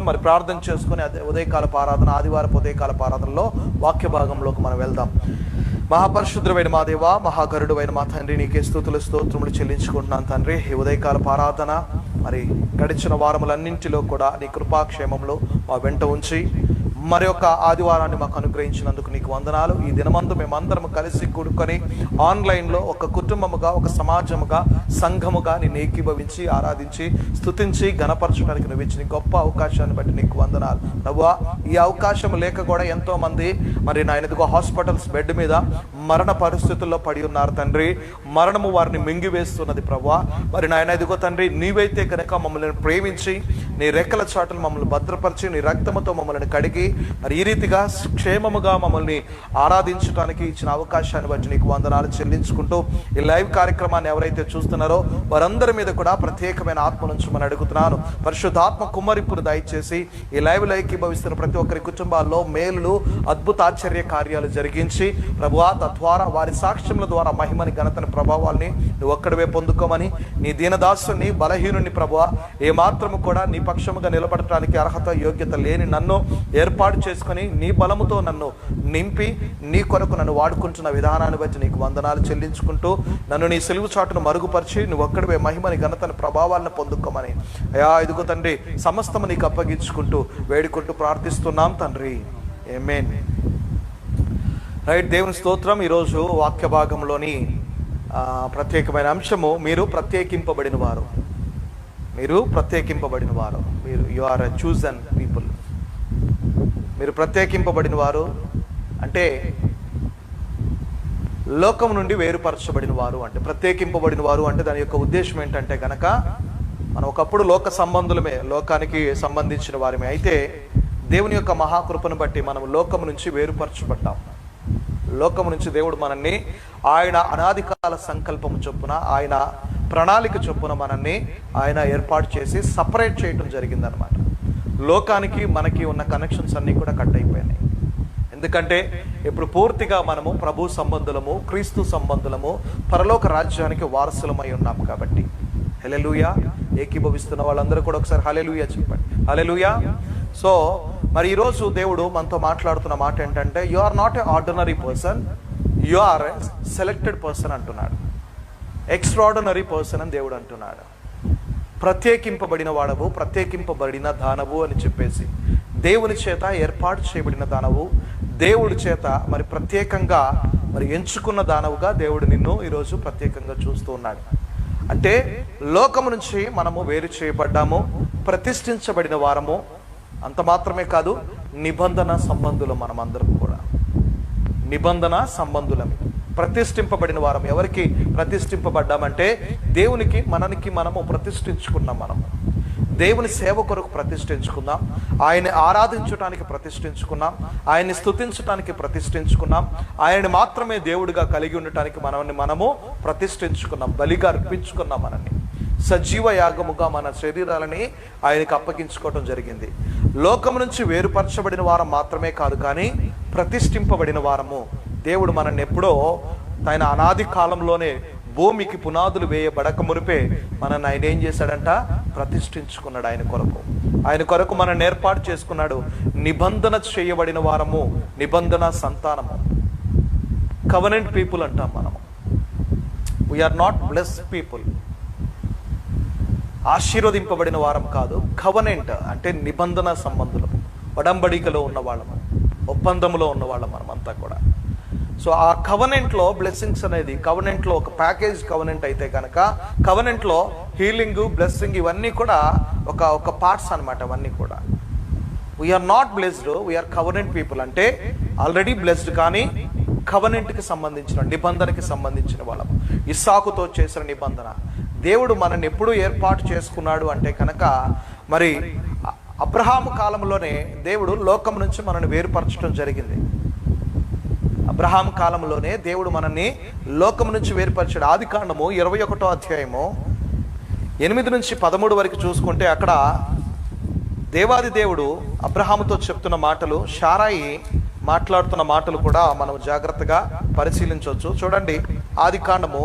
మరి ప్రార్థన చేసుకుని అదే ఉదయకాలపు ఆరాధన, ఆదివారపు ఉదయకాలపు ఆరాధనలో వాక్య భాగంలోకి మనం వెళ్దాం. మహాపరిశుద్ధుడైన మా దేవ, మహాగరుడైన మా తండ్రి, నీకే స్తుతులు స్తోత్రములు చెల్లించుకుంటున్నాను తండ్రి. ఈ ఉదయకాలపు ఆరాధన మరి గడిచిన వారములన్నింటిలో కూడా నీ కృపాక్షేమంలో మా వెంట ఉంచి మరి యొక్క ఆదివారాన్ని మాకు అనుగ్రహించినందుకు నీకు వందనాలు. ఈ దినమందు మేమందరం కలిసి కూడుకొని ఆన్లైన్లో ఒక కుటుంబముగా, ఒక సమాజముగా, సంఘముగా నేను ఏకీభవించి ఆరాధించి స్తుతించి ఘనపరచడానికి నువ్వు ఇచ్చిన గొప్ప అవకాశాన్ని బట్టి నీకు వందనాలు ప్రభువా. ఈ అవకాశం లేక కూడా ఎంతో మంది మరి నాయన ఇదిగో హాస్పిటల్స్ బెడ్ మీద మరణ పరిస్థితుల్లో పడి ఉన్నారు తండ్రి. మరణము వారిని మింగివేస్తున్నది ప్రభువా. మరి నాయన ఇదిగో తండ్రి, నీవైతే కనుక మమ్మల్ని ప్రేమించి నీ రెక్కల చాటును మమ్మల్ని భద్రపరిచి నీ రక్తముతో మమ్మల్ని కడిగి మరి ఈ రీతిగా క్షేమముగా మమ్మల్ని ఆరాధించడానికి ఇచ్చిన అవకాశాన్ని బట్టి నీకు వందనాలు చెల్లించుకుంటూ ఈ లైవ్ కార్యక్రమాన్ని ఎవరైతే చూస్తున్నారో వారందరి మీద కూడా ప్రత్యేకమైన ఆత్మ నుంచి మనం అడుగుతున్నాను. పరిశుద్ధాత్మ కుమ్మరింపును దయచేసి ఈ లైవ్లో ఏకీభవిస్తున్న ప్రతి ఒక్కరి కుటుంబాల్లో మేలులు, అద్భుత ఆశ్చర్య కార్యాలు జరిగించి ప్రభువా, తద్వారా వారి సాక్ష్యముల ద్వారా మహిమని, ఘనతని, ప్రభావాల్ని నువ్వు ఒక్కడివే పొందుకోమని, నీ దీనదాసుని, బలహీనుని ప్రభువా, ఏమాత్రము కూడా నీ పక్షముగా నిలబడటానికి అర్హత, యోగ్యత లేని నన్ను ఏర్పాటు చేసుకొని నీ బలముతో నన్ను నింపి నీ కొరకు నన్ను వాడుకుంటున్న విధానాన్ని బట్టి నీకు వందనాలు చెల్లించుకుంటూ నన్ను నీ సిలువు చాటును మరుగుపరిచి నువ్వు ఒక్కడివే మహిమని, ఘనతని, ప్రభావాలను పొందుకోమని అయా ఇదిగో తండ్రి సమస్తము నీకు అప్పగించుకుంటూ వేడుకుంటూ ప్రార్థిస్తున్నాం తండ్రి. ఆమేన్. రైట్, దేవుని స్తోత్రం. ఈరోజు వాక్య భాగంలోని ప్రత్యేకమైన అంశము, మీరు ప్రత్యేకింపబడిన వారు. మీరు ప్రత్యేకింపబడిన వారు. You are a chosen people. మీరు ప్రత్యేకింపబడిన వారు అంటే లోకం నుండి వేరుపరచబడిన వారు. అంటే ప్రత్యేకింపబడిన వారు అంటే దాని యొక్క ఉద్దేశం ఏంటంటే గనక మనం ఒకప్పుడు లోక సంబంధులమే, లోకానికి సంబంధించిన వారమే. అయితే దేవుని యొక్క మహాకృపను బట్టి మనం లోకం నుంచి వేరుపరచబడ్డాం. లోకము నుంచి దేవుడు మనల్ని ఆయన అనాది కాల సంకల్పము చొప్పున, ఆయన ప్రణాళిక చొప్పున మనల్ని ఆయన ఏర్పాటు చేసి సపరేట్ చేయటం జరిగిందనమాట. లోకానికి మనకి ఉన్న కనెక్షన్స్ అన్నీ కూడా కట్ అయిపోయినాయి. ఎందుకంటే ఇప్పుడు పూర్తిగా మనము ప్రభు సంబంధులము, క్రీస్తు సంబంధులము, పరలోక రాజ్యానికి వారసులమై ఉన్నాం కాబట్టి. హల్లెలూయా. ఏకీభవిస్తున్న వాళ్ళందరూ కూడా ఒకసారి హల్లెలూయా చెప్పండి. హల్లెలూయా. సో మరి ఈరోజు దేవుడు మనతో మాట్లాడుతున్న మాట ఏంటంటే, you are not a ordinary person, you are a selected person అంటున్నాడు. ఎక్స్ట్రాడినరీ పర్సన్ అని దేవుడు అంటున్నాడు. ప్రత్యేకింపబడిన వాడవు, ప్రత్యేకింపబడిన దానవు అని చెప్పేసి దేవుని చేత ఏర్పాటు చేయబడిన దానవు, దేవుడి చేత మరి ప్రత్యేకంగా మరి ఎంచుకున్న దానవుగా దేవుడు నిన్ను ఈరోజు ప్రత్యేకంగా చూస్తూ ఉన్నాడు. అంటే లోకము నుంచి మనము వేరు చేయబడ్డాము, ప్రతిష్ఠించబడిన వారము. అంత మాత్రమే కాదు, నిబంధన సంబంధులు. మనం అందరం కూడా నిబంధన సంబంధులమే, ప్రతిష్ఠింపబడిన వారం. ఎవరికి ప్రతిష్ఠింపబడ్డామంటే దేవునికి, మనము ప్రతిష్ఠించుకున్నాం. మనము దేవుని సేవ కొరకు ప్రతిష్ఠించుకున్నాం, ఆయన్ని ఆరాధించడానికి ప్రతిష్ఠించుకున్నాం, ఆయన్ని స్తుతించడానికి ప్రతిష్ఠించుకున్నాం, ఆయన్ని మాత్రమే దేవుడిగా కలిగి ఉండటానికి మనము ప్రతిష్ఠించుకున్నాం, బలిగా అర్పించుకున్నాం. మనల్ని సజీవ యాగముగా మన శరీరాలని ఆయనకి అప్పగించుకోవటం జరిగింది. లోకం నుంచి వేరుపరచబడిన వారం మాత్రమే కాదు, కానీ ప్రతిష్ఠింపబడిన వారము. దేవుడు మనల్ని ఎప్పుడో ఆయన అనాది కాలంలోనే భూమికి పునాదులు వేయబడక మునిపే మనల్ని ఆయన ఏం చేశాడంట? ప్రతిష్ఠించుకున్నాడు. ఆయన కొరకు మనల్ని ఏర్పాటు చేసుకున్నాడు. నిబంధన చేయబడిన వారము, నిబంధన సంతానము, కవెనెంట్ పీపుల్ అంటాం మనము. We're not blessed people. ఆశీర్వదింపబడిన వారం కాదు, కవెనెంట్ అంటే నిబంధన సంబంధులము, ఒడంబడికలో ఉన్నవాళ్ళము, ఒప్పందంలో ఉన్నవాళ్ళం మనమంతా కూడా. సో ఆ కవెనెంట్లో బ్లెస్సింగ్స్ అనేది, కవెనెంట్లో ఒక ప్యాకేజ్ కవెనెంట్ అయితే కనుక, కవెనెంట్లో హీలింగ్, బ్లెస్సింగ్ ఇవన్నీ కూడా ఒక పార్ట్స్ అనమాట. అవన్నీ కూడా we're not blessed, we're covenant people. అంటే ఆల్రెడీ బ్లెస్డ్ కానీ కవెనెంట్కి సంబంధించిన, నిబంధనకి సంబంధించిన వాళ్ళము. ఇస్సాకుతో చేసిన నిబంధన. దేవుడు మనల్ని ఎప్పుడు ఏర్పాటు చేసుకున్నాడు అంటే కనుక, మరి అబ్రహాము కాలంలోనే దేవుడు లోకం నుంచి మనల్ని వేరుపరచడం జరిగింది. అబ్రహాము కాలంలోనే దేవుడు మనల్ని లోకం నుంచి వేరుపరిచాడు. ఆదికాండము 21వ అధ్యాయము 8 నుంచి 13 వరకు చూసుకుంటే అక్కడ దేవాది దేవుడు అబ్రహాముతో చెప్తున్న మాటలు, శారాయి మాట్లాడుతున్న మాటలు కూడా మనం జాగ్రత్తగా పరిశీలించవచ్చు. చూడండి, ఆదికాండము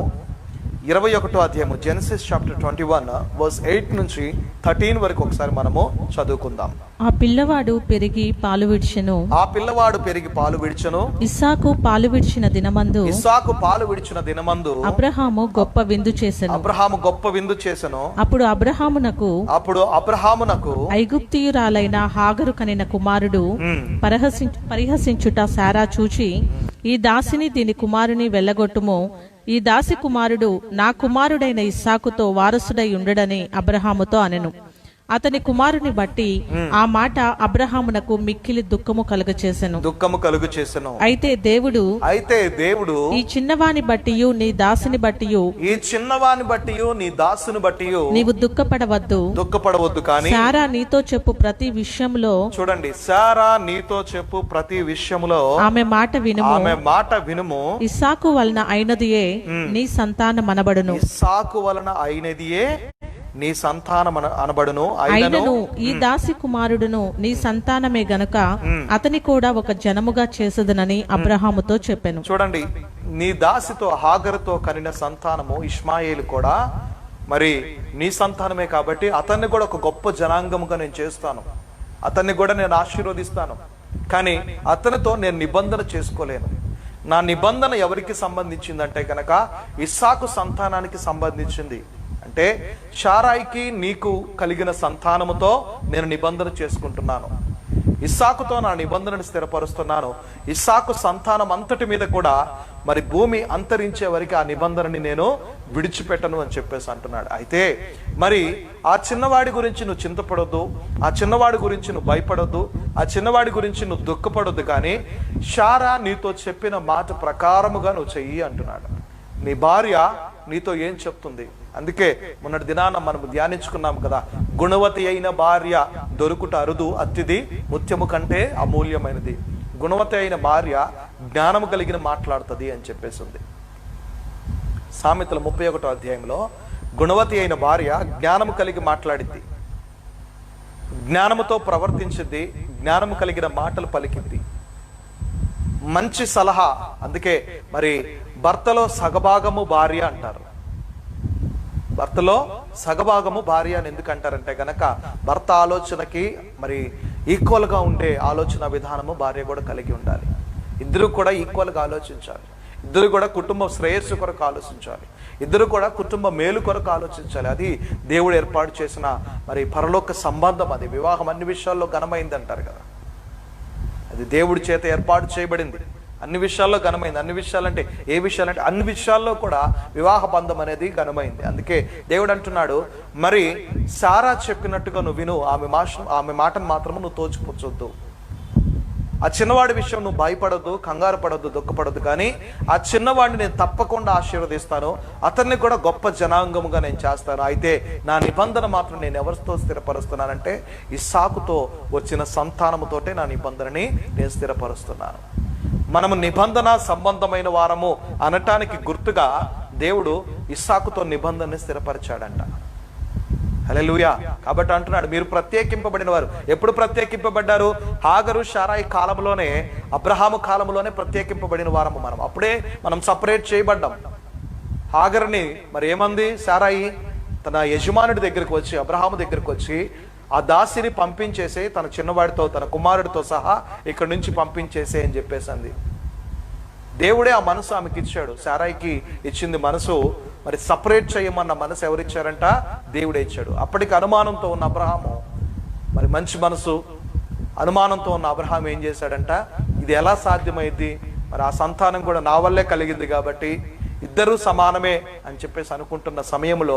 21వ అధ్యాయము జెనసిస్ చాప్టర్ 21 వర్స్ 8 నుంచి 13 వరకు ఒకసారి మనము చదువుకుందాం. ఆ పిల్లవాడు పెరిగి పాలు విడిచెను. ఇస్సాకు పాలు విడిచిన దినమందు అబ్రహాము గొప్ప విందు చేసెను. అప్పుడు అబ్రహామునకు ఐగుప్తీయురాలైన హాగరు కనిన కుమారుడు పరిహసించుట శారా చూచి, ఈ దాసిని దీని కుమారుని వెళ్ళగొట్టుము, ఈ దాసి కుమారుడు నా కుమారుడైన ఇస్సాకుతో వారసుడై ఉండడని అబ్రహాముతో అనెను. అతని కుమారుని బట్టి ఆ మాట అబ్రహామునకు మిక్కిలి దుఃఖము కలుగచేసెను. అయితే దేవుడు ఈ చిన్నవాని బట్టియు నీ దాసుని బట్టియు నీవు దుఃఖపడవద్దు కానీ సారా నీతో చెప్పు ప్రతి విషయంలో, చూడండి, సారా నీతో చెప్పు ప్రతి విషయంలో ఆమె మాట వినుము. ఇస్సాకు వలన అయినదియే నీ సంతానం అనబడును. నీ సంతానం అనబడును. అయినను ఈ దాసి కుమారుడును నీ సంతానమే గనుక అతని కూడా ఒక జనముగా చేసదనని అబ్రహాముతో చెప్పెను. చూడండి, నీ దాసితో హాగరుతో కనిన సంతానము ఇష్మాయేలు కూడా మరి నీ సంతానమే కాబట్టి అతన్ని కూడా ఒక గొప్ప జనాంగముగా నేను చేస్తాను, అతన్ని కూడా నేను ఆశీర్వదిస్తాను. కానీ అతనితో నేను నిబంధన చేసుకోలేను. నా నిబంధన ఎవరికి సంబంధించిందంటే కనుక ఇస్సాకు సంతానానికి సంబంధించింది. అంటే షారాయికి నీకు కలిగిన సంతానముతో నేను నిబంధన చేసుకుంటున్నాను, ఇస్సాకుతో నా నిబంధనను స్థిరపరుస్తున్నాను. ఇస్సాకు సంతానం అంతటి మీద కూడా మరి భూమి అంతరించే వరకు ఆ నిబంధనని నేను విడిచిపెట్టను అని చెప్పేసి అంటున్నాడు. అయితే మరి ఆ చిన్నవాడి గురించి నువ్వు చింతపడొద్దు, ఆ చిన్నవాడి గురించి నువ్వు భయపడొద్దు, ఆ చిన్నవాడి గురించి నువ్వు దుఃఖపడొద్దు, కానీ షారా నీతో చెప్పిన మాట ప్రకారముగా నువ్వు చెయ్యి అంటున్నాడు. నీ భార్య నీతో ఏం చెప్తుంది? అందుకే మొన్నటి దినాన మనము ధ్యానించుకున్నాం కదా, గుణవతి అయిన భార్య దొరుకుట అరుదు, అతిథి ముత్యము కంటే అమూల్యమైనది. గుణవతి అయిన భార్య జ్ఞానము కలిగిన మాట్లాడుతుంది అని చెప్పేసి ఉంది. సామెతల 31వ అధ్యాయంలో గుణవతి అయిన భార్య జ్ఞానము కలిగి మాట్లాడింది, జ్ఞానముతో ప్రవర్తించింది, జ్ఞానము కలిగిన మాటలు పలికింది, మంచి సలహా. అందుకే మరి భర్తలో సగభాగము భార్య అంటారు. భర్తలో సగభాగము భార్య అని ఎందుకు అంటారంటే గనక భర్త ఆలోచనకి మరి ఈక్వల్ గా ఉండే ఆలోచన విధానము భార్య కూడా కలిగి ఉండాలి. ఇద్దరు కూడా ఈక్వల్ గా ఆలోచించాలి, ఇద్దరు కూడా కుటుంబ శ్రేయస్సు కొరకు ఆలోచించాలి, ఇద్దరు కూడా కుటుంబ మేలు కొరకు ఆలోచించాలి. అది దేవుడు ఏర్పాటు చేసిన మరి పరలోక సంబంధం. అది వివాహం అన్ని విషయాల్లో ఘనమైంది అంటారు కదా, అది దేవుడి చేత ఏర్పాటు చేయబడింది. అన్ని విషయాల్లో ఘనమైంది. అన్ని విషయాలంటే ఏ విషయాలంటే అన్ని విషయాల్లో కూడా వివాహ బంధం అనేది ఘనమైంది. అందుకే దేవుడు అంటున్నాడు, మరి సారా చెప్పినట్టుగా నువ్వు విను, ఆమె మాటను మాత్రము నువ్వు తోచిపుచ్చొద్దు. ఆ చిన్నవాడి విషయం నువ్వు భయపడొద్దు, కంగారు పడొద్దు, దుఃఖపడొద్దు, కానీ ఆ చిన్నవాడిని నేను తప్పకుండా ఆశీర్వదిస్తాను, అతన్ని కూడా గొప్ప జనాంగముగా నేను చేస్తాను. అయితే నా నిబంధన మాత్రం నేను ఎవరితో స్థిరపరుస్తున్నానంటే ఇస్సాకుతో వచ్చిన సంతానముతోటే నా నిబంధనని నేను స్థిరపరుస్తున్నాను. మనము నిబంధన సంబంధమైన వారము అనటానికి గుర్తుగా దేవుడు ఇస్సాకుతో నిబంధనని స్థిరపరిచాడంట. హల్లెలూయా. కాబట్టి అంటున్నాడు, మీరు ప్రత్యేకింపబడిన వారు. ఎప్పుడు ప్రత్యేకింపబడ్డారు? హాగరు షారాయి కాలంలోనే, అబ్రహాము కాలంలోనే ప్రత్యేకింపబడిన వారము మనం. అప్పుడే మనం సపరేట్ చేయబడ్డాం. హాగరుని మరి ఏమంది షారాయి? తన యజమానుడి దగ్గరికి వచ్చి, అబ్రహాము దగ్గరికి వచ్చి, ఆ దాసిని పంపించేసే, తన చిన్నవాడితో తన కుమారుడితో సహా ఇక్కడి నుంచి పంపించేసే అని చెప్పేసింది. దేవుడే ఆ మనసు ఆమెకి ఇచ్చాడు. సారాయికి ఇచ్చింది మనసు. మరి సపరేట్ చేయమన్న మనసు ఎవరిచ్చారంట? దేవుడే ఇచ్చాడు. అప్పటికి అనుమానంతో ఉన్న అబ్రహాము, మరి మంచి మనసు అనుమానంతో ఉన్న అబ్రహాం ఏం చేశాడంట? ఇది ఎలా సాధ్యమైంది? మరి ఆ సంతానం కూడా నా వల్లే కలిగింది కాబట్టి ఇద్దరూ సమానమే అని చెప్పేసి అనుకుంటున్న సమయంలో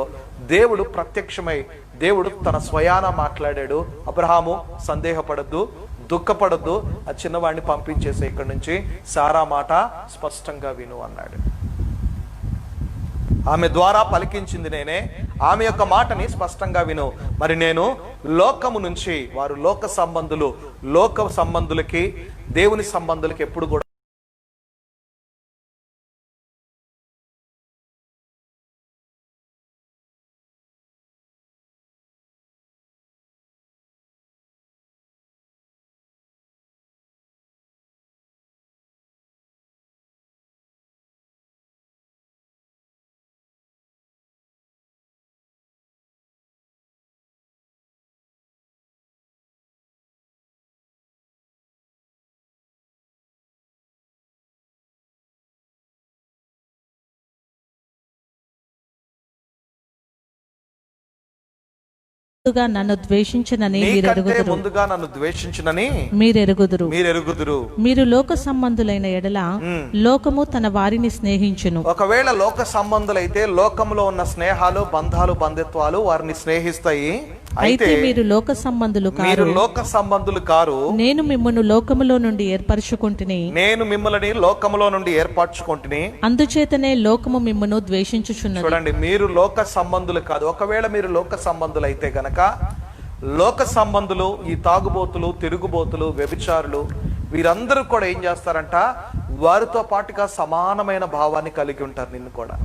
దేవుడు ప్రత్యక్షమై, దేవుడు తన స్వయాన మాట్లాడాడు. అబ్రహాము సందేహపడద్దు, దుఃఖపడద్దు, ఆ చిన్నవాడిని పంపించేసే ఇక్కడి నుంచి, సారా మాట స్పష్టంగా విను అన్నాడు. ఆమె ద్వారా పలికించింది నేనే, ఆమె యొక్క మాటని స్పష్టంగా విను. మరి నేను లోకము నుంచి, వారు లోక సంబంధులకి దేవుని సంబంధులకి ఎప్పుడు కూడా నన్ను ద్వేషించినని నీకంటే ముందుగా నన్ను ద్వేషించినని మీరెరుగుదురు. మీరు లోక సంబంధులైన ఎడల లోకము తన వారిని స్నేహించును. ఒకవేళ లోక సంబంధులైతే లోకంలో ఉన్న స్నేహాలు, బంధాలు, బంధుత్వాలు వారిని స్నేహిస్తాయి. అయితే మీరు లోక సంబంధులు కారు. లోక సంబంధులు కారు. నేను మిమ్మును లోకములో నుండి ఏర్పరచుకుంటుని. నేను మిమ్మల్ని లోకములో నుండి ఏర్పరచుకుంటుని. అందుచేతనే లోకము మిమ్మును ద్వేషించుచున్నది. చూడండి, మీరు లోక సంబంధులు కాదు. ఒకవేళ మీరు లోక సంబంధులు అయితే గనక లోక సంబంధులు, ఈ తాగుబోతులు, తిరుగుబోతులు, వ్యభిచారులు వీరందరూ కూడా ఏం చేస్తారంట, వారితో పాటుగా సమానమైన భావాన్ని కలిగి ఉంటారు. నిన్ను కూడా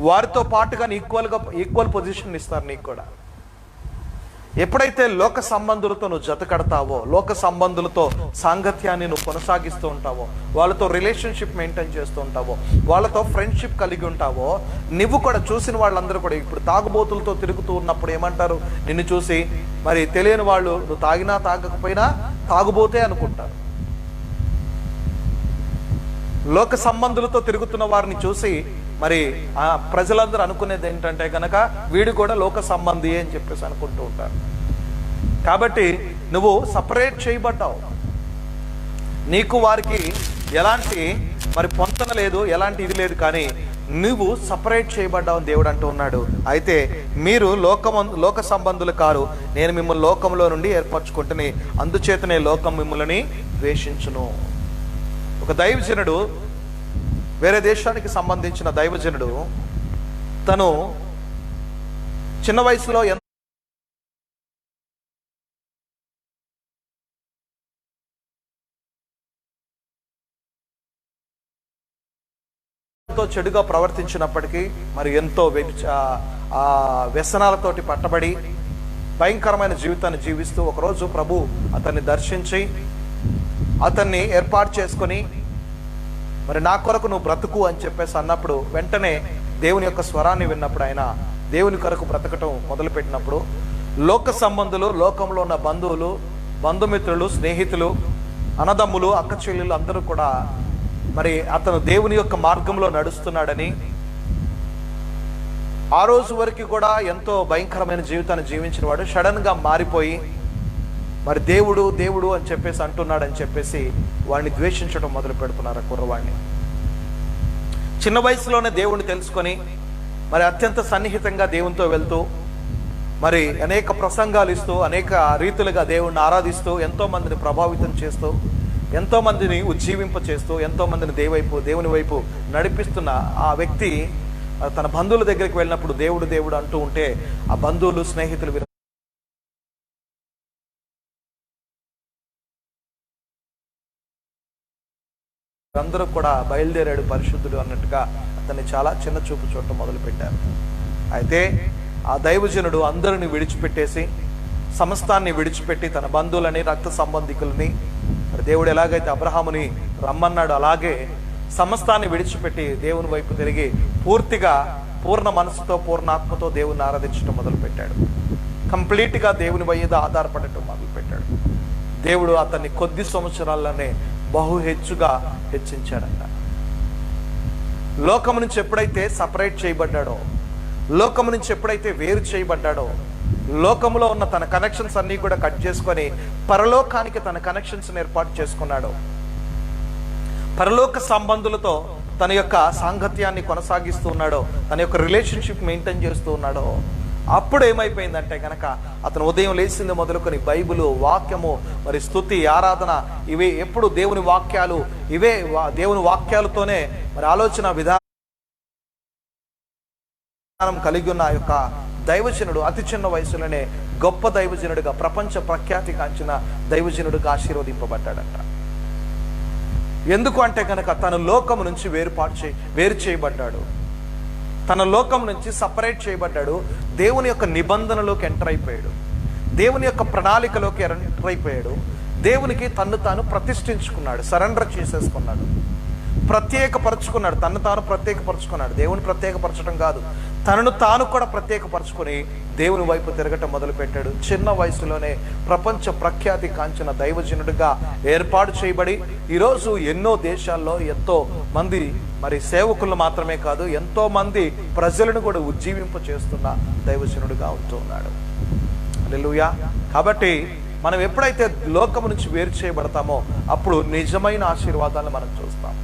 వారితో పాటుగా ఈక్వల్ పొజిషన్ ఇస్తారు నీకు కూడా. ఎప్పుడైతే లోక సంబంధులతో నువ్వు జత కడతావో, లోక సంబంధులతో సాంగత్యాన్ని నువ్వు కొనసాగిస్తూ ఉంటావో, వాళ్ళతో రిలేషన్షిప్ మెయింటైన్ చేస్తూ ఉంటావో, వాళ్ళతో ఫ్రెండ్షిప్ కలిగి ఉంటావో, నువ్వు కూడా చూసిన వాళ్ళందరూ కూడా ఇప్పుడు తాగుబోతులతో తిరుగుతూ ఉన్నప్పుడు ఏమంటారు, నిన్ను చూసి మరి తెలియని వాళ్ళు నువ్వు తాగినా తాగకపోయినా తాగుబోతే అనుకుంటారు. లోక సంబంధులతో తిరుగుతున్న వారిని చూసి మరి ఆ ప్రజలందరూ అనుకునేది ఏంటంటే కనుక వీడు కూడా లోక సంబంధి అని చెప్పేసి అనుకుంటూ ఉంటారు. కాబట్టి నువ్వు సపరేట్ చేయబడ్డావు. నీకు వారికి ఎలాంటి మరి పొంతన లేదు, ఎలాంటి ఇది లేదు, కానీ నువ్వు సపరేట్ చేయబడ్డావు దేవుడు అంటూ ఉన్నాడు. అయితే మీరు లోక సంబంధులు కారు, నేను మిమ్మల్ని లోకంలో నుండి ఏర్పరచుకుంటుని, అందుచేతనే లోకం మిమ్మల్ని ద్వేషించును. ఒక దైవజనుడు, వేరే దేశానికి సంబంధించిన దైవజనుడు, తను చిన్న వయసులో ఎంతో చెడుగా ప్రవర్తించినప్పటికీ మరి ఎంతో వ్యసనాలతోటి పట్టబడి భయంకరమైన జీవితాన్ని జీవిస్తూ ఒకరోజు ప్రభు అతన్ని దర్శించి అతన్ని ఏర్పాటు చేసుకొని మరి నా కొరకు నువ్వు బ్రతుకు అని చెప్పేసి అన్నప్పుడు వెంటనే దేవుని యొక్క స్వరాన్ని విన్నప్పుడు ఆయన దేవుని కొరకు బ్రతకటం మొదలుపెట్టినప్పుడు లోక సంబంధులు, లోకంలో ఉన్న బంధువులు, బంధుమిత్రులు, స్నేహితులు, అన్నదమ్ములు, అక్క చెల్లెలు అందరూ కూడా మరి అతను దేవుని యొక్క మార్గంలో నడుస్తున్నాడని, ఆ రోజు వరకు కూడా ఎంతో భయంకరమైన జీవితాన్ని జీవించిన వాడు సడన్ గా మారిపోయి మరి దేవుడు దేవుడు అని చెప్పేసి అంటున్నాడని చెప్పేసి వాడిని ద్వేషించడం మొదలు పెడుతున్నారు. కుర్రవాడిని చిన్న వయసులోనే దేవుణ్ణి తెలుసుకొని మరి అత్యంత సన్నిహితంగా దేవునితో వెళ్తూ మరి అనేక ప్రసంగాలు ఇస్తూ అనేక రీతులుగా దేవుణ్ణి ఆరాధిస్తూ ఎంతో మందిని ప్రభావితం చేస్తూ ఎంతో మందిని ఉజ్జీవింప చేస్తూ ఎంతో మందిని దేవుని వైపు నడిపిస్తున్న ఆ వ్యక్తి తన బంధువుల దగ్గరికి వెళ్ళినప్పుడు దేవుడు దేవుడు అంటూ ఉంటే ఆ బంధువులు, స్నేహితులు అందరూ కూడా బయలుదేరాడు పరిశుద్ధుడు అన్నట్టుగా అతన్ని చాలా చిన్న చూపు చూడటం మొదలు పెట్టారు. అయితే ఆ దైవజనుడు అందరిని విడిచిపెట్టేసి, సమస్తాన్ని విడిచిపెట్టి తన బంధువులని, రక్త సంబంధికులని, మరి దేవుడు ఎలాగైతే అబ్రహాముని రమ్మన్నాడు అలాగే సమస్తాన్ని విడిచిపెట్టి దేవుని వైపు తిరిగి పూర్తిగా పూర్ణ మనసుతో, పూర్ణాత్మతో దేవుని ఆరాధించడం మొదలు పెట్టాడు. కంప్లీట్గా దేవుని మీద ఆధారపడటం మొదలు పెట్టాడు. దేవుడు అతన్ని కొద్ది సంవత్సరాల్లోనే బహు హెచ్చించాడంట. లోకం నుంచి ఎప్పుడైతే సపరేట్ చేయబడ్డాడో, లోకం నుంచి ఎప్పుడైతే వేరు చేయబడ్డాడో, లోకంలో ఉన్న తన కనెక్షన్స్ అన్నీ కూడా కట్ చేసుకొని పరలోకానికి తన కనెక్షన్స్ ఏర్పాటు చేసుకున్నాడు. పరలోక సంబంధులతో తన యొక్క సాంగత్యాన్ని కొనసాగిస్తూ ఉన్నాడో, తన యొక్క రిలేషన్షిప్ మెయింటైన్ చేస్తూ ఉన్నాడో, అప్పుడు ఏమైపోయిందంటే కనుక అతను ఉదయం లేచింది మొదలుకొని బైబిలు, వాక్యము, మరి స్తుతి, ఆరాధన, ఇవే ఎప్పుడు దేవుని వాక్యాలు, ఇవే దేవుని వాక్యాలతోనే మరి ఆలోచన విధానం కలిగి ఉన్న యొక్క దైవజనుడు అతి చిన్న వయసులోనే గొప్ప దైవజనుడిగా, ప్రపంచ ప్రఖ్యాతి కాంచిన దైవజనుడిగా ఆశీర్వదింపబడ్డాడంట. ఎందుకు అంటే కనుక తన లోకం నుంచి వేరు చేయబడ్డాడు, తన లోకం నుంచి సపరేట్ చేయబడ్డాడు, దేవుని యొక్క నిబంధనలోకి ఎంటర్ అయిపోయాడు, దేవుని యొక్క ప్రణాళికలోకి ఎంటర్ అయిపోయాడు, దేవునికి తన్ను తాను ప్రతిష్ఠించుకున్నాడు, సరెండర్ చేసేసుకున్నాడు, ప్రత్యేకపరచుకున్నాడు, తన్ను తాను ప్రత్యేకపరచుకున్నాడు. దేవుని ప్రత్యేకపరచడం కాదు, తనను తాను కూడా ప్రత్యేకపరచుకొని దేవుని వైపు తిరగటం మొదలుపెట్టాడు. చిన్న వయసులోనే ప్రపంచ ప్రఖ్యాతి కాంచిన దైవజనుడిగా ఏర్పాటు చేయబడి ఈరోజు ఎన్నో దేశాల్లో ఎంతో మంది మరి సేవకులు మాత్రమే కాదు, ఎంతో మంది ప్రజలను కూడా ఉజ్జీవింప చేస్తున్న దైవజనుడిగా ఉంటూ ఉన్నాడు. హల్లెలూయా. కాబట్టి మనం ఎప్పుడైతే లోకం నుంచి వేరు చేయబడతామో అప్పుడు నిజమైన ఆశీర్వాదాలను మనం చూస్తాం.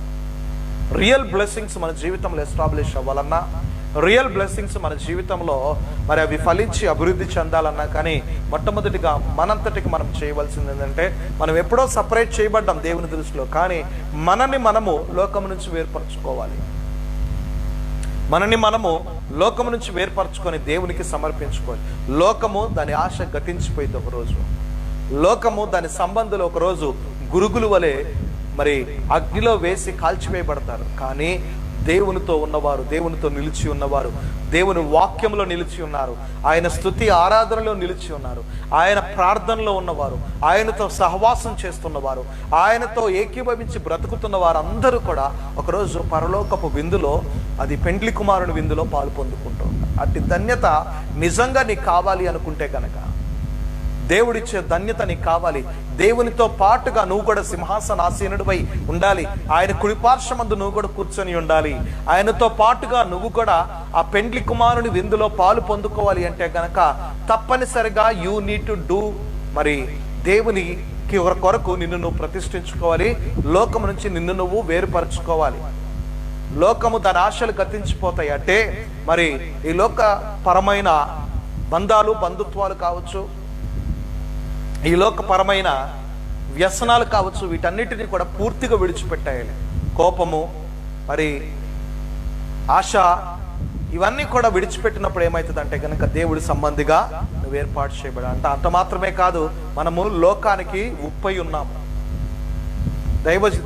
రియల్ బ్లెస్సింగ్స్ మన జీవితంలో ఎస్టాబ్లిష్ అవ్వాలన్నా, రియల్ బ్లెస్సింగ్స్ మన జీవితంలో మరి అవి ఫలించి అభివృద్ధి చెందాలన్నా కానీ మొట్టమొదటిగా మనంతటికి మనం చేయవలసింది ఏంటంటే, మనం ఎప్పుడో సపరేట్ చేయబడ్డాం దేవుని దృష్టిలో, కానీ మనని మనము లోకం నుంచి వేర్పరచుకోవాలి. మనని మనము లోకము నుంచి వేర్పరచుకొని దేవునికి సమర్పించుకోవాలి. లోకము దాని ఆశ గతించిపోయింది ఒకరోజు. లోకము దాని సంబంధులు ఒకరోజు గురుగులు వలె మరి అగ్నిలో వేసి కాల్చివేయబడతారు. కానీ దేవునితో ఉన్నవారు, దేవునితో నిలిచి ఉన్నవారు, దేవుని వాక్యంలో నిలిచి ఉన్నారు, ఆయన స్తుతి ఆరాధనలో నిలిచి ఉన్నారు, ఆయన ప్రార్థనలో ఉన్నవారు, ఆయనతో సహవాసం చేస్తున్నవారు, ఆయనతో ఏకీభవించి బ్రతుకుతున్న వారు అందరూ కూడా ఒకరోజు పరలోకపు విందులో, అది పెండ్లి కుమారుని విందులో పాలు పొందుకుంటూ ఉంటారు. అట్టి ధన్యత నిజంగా నీకు కావాలి అనుకుంటే కనుక, దేవుడిచ్చే ధన్యత నీకు కావాలి, దేవునితో పాటుగా నువ్వు కూడా సింహాసనాసీనుడిపై ఉండాలి, ఆయన కుడిపార్శ్వమందు నువ్వు కూడా కూర్చొని ఉండాలి, ఆయనతో పాటుగా నువ్వు కూడా ఆ పెండ్లి కుమారుని విందులో పాలు పొందుకోవాలి అంటే కనుక తప్పనిసరిగా యూ నీడ్ టు డూ, మరి దేవునికి కొరకు నిన్ను నువ్వు ప్రతిష్ఠించుకోవాలి, లోకము నుంచి నిన్ను నువ్వు వేరుపరచుకోవాలి. లోకము దాని ఆశలు గతించిపోతాయి అంటే మరి ఈ లోక పరమైన బంధాలు, బంధుత్వాలు కావచ్చు, ఈ లోకపరమైన వ్యసనాలు కావచ్చు, వీటన్నిటిని కూడా పూర్తిగా విడిచిపెట్టాలి. కోపము, మరి ఆశ, ఇవన్నీ కూడా విడిచిపెట్టినప్పుడు ఏమవుతుందంటే కనుక దేవుడి సంబంధిగా నువ్వు ఏర్పాటు చేయబడాలి. అంత మాత్రమే కాదు, మనము లోకానికి ఉప్పై ఉన్నాము.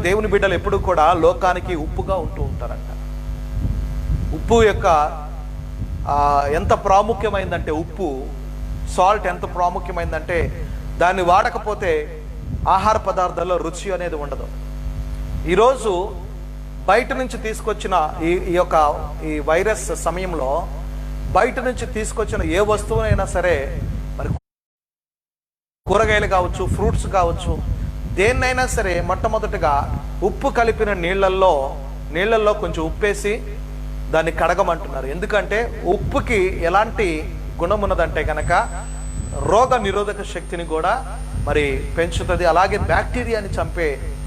దేవుని బిడ్డలు ఎప్పుడు కూడా లోకానికి ఉప్పుగా ఉంటూ ఉంటారంట. ఉప్పు యొక్క ఎంత ప్రాముఖ్యమైందంటే, ఉప్పు సాల్ట్ ఎంత ప్రాముఖ్యమైందంటే దాన్ని వాడకపోతే ఆహార పదార్థాల్లో రుచి అనేది ఉండదు. ఈరోజు బయట నుంచి తీసుకొచ్చిన ఈ వైరస్ సమయంలో బయట నుంచి తీసుకొచ్చిన ఏ వస్తువునైనా సరే, మరి కూరగాయలు కావచ్చు, ఫ్రూట్స్ కావచ్చు, దేన్నైనా సరే మొట్టమొదటిగా ఉప్పు కలిపిన నీళ్ళల్లో కొంచెం ఉప్పేసి దాన్ని కడగమంటున్నారు. ఎందుకంటే ఉప్పుకి ఎలాంటి గుణం ఉన్నదంటే కనుక రోగ నిరోధక శక్తిని కూడా మరి పెంచుతుంది, అలాగే బ్యాక్టీరియాని చంపే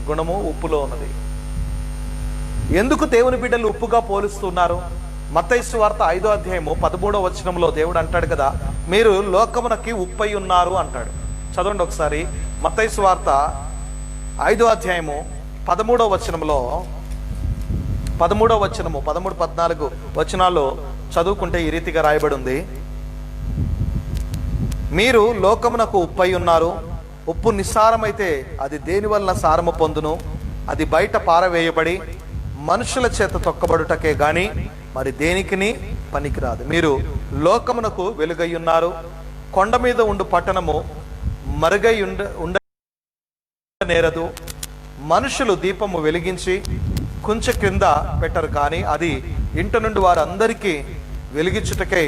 గుణము ఉప్పులో ఉన్నది. ఎందుకు దేవుని బిడ్డలు ఉప్పుగా పోలుస్తున్నారు? మత్తయి సువార్త 5వ అధ్యాయము 13వ వచనంలో దేవుడు అంటాడు కదా, మీరు లోకమునకి ఉప్పై ఉన్నారు అంటాడు. చదవండి ఒకసారి. మత్తయి సువార్త 5వ అధ్యాయము 13వ వచనంలో 13వ వచనము 13, 14 వచనాల్లో చదువుకుంటే ఈ రీతిగా రాయబడి ఉంది, మీరు లోకమునకు ఉప్పై ఉన్నారు. ఉప్పు నిస్సారమైతే అది దేని వలన సారము పొందును? అది బయట పారవేయబడి మనుషుల చేత తొక్కబడుటకే గాని మరి దేనికిని పనికిరాదు. మీరు లోకమునకు వెలుగై ఉన్నారు. కొండ మీద ఉండు పట్టణము మరుగై నేరదు. మనుషులు దీపము వెలిగించి కుంచె క్రింద పెట్టరు, కానీ అది ఇంటి నుండి వారందరికీ వెలిగించుటకై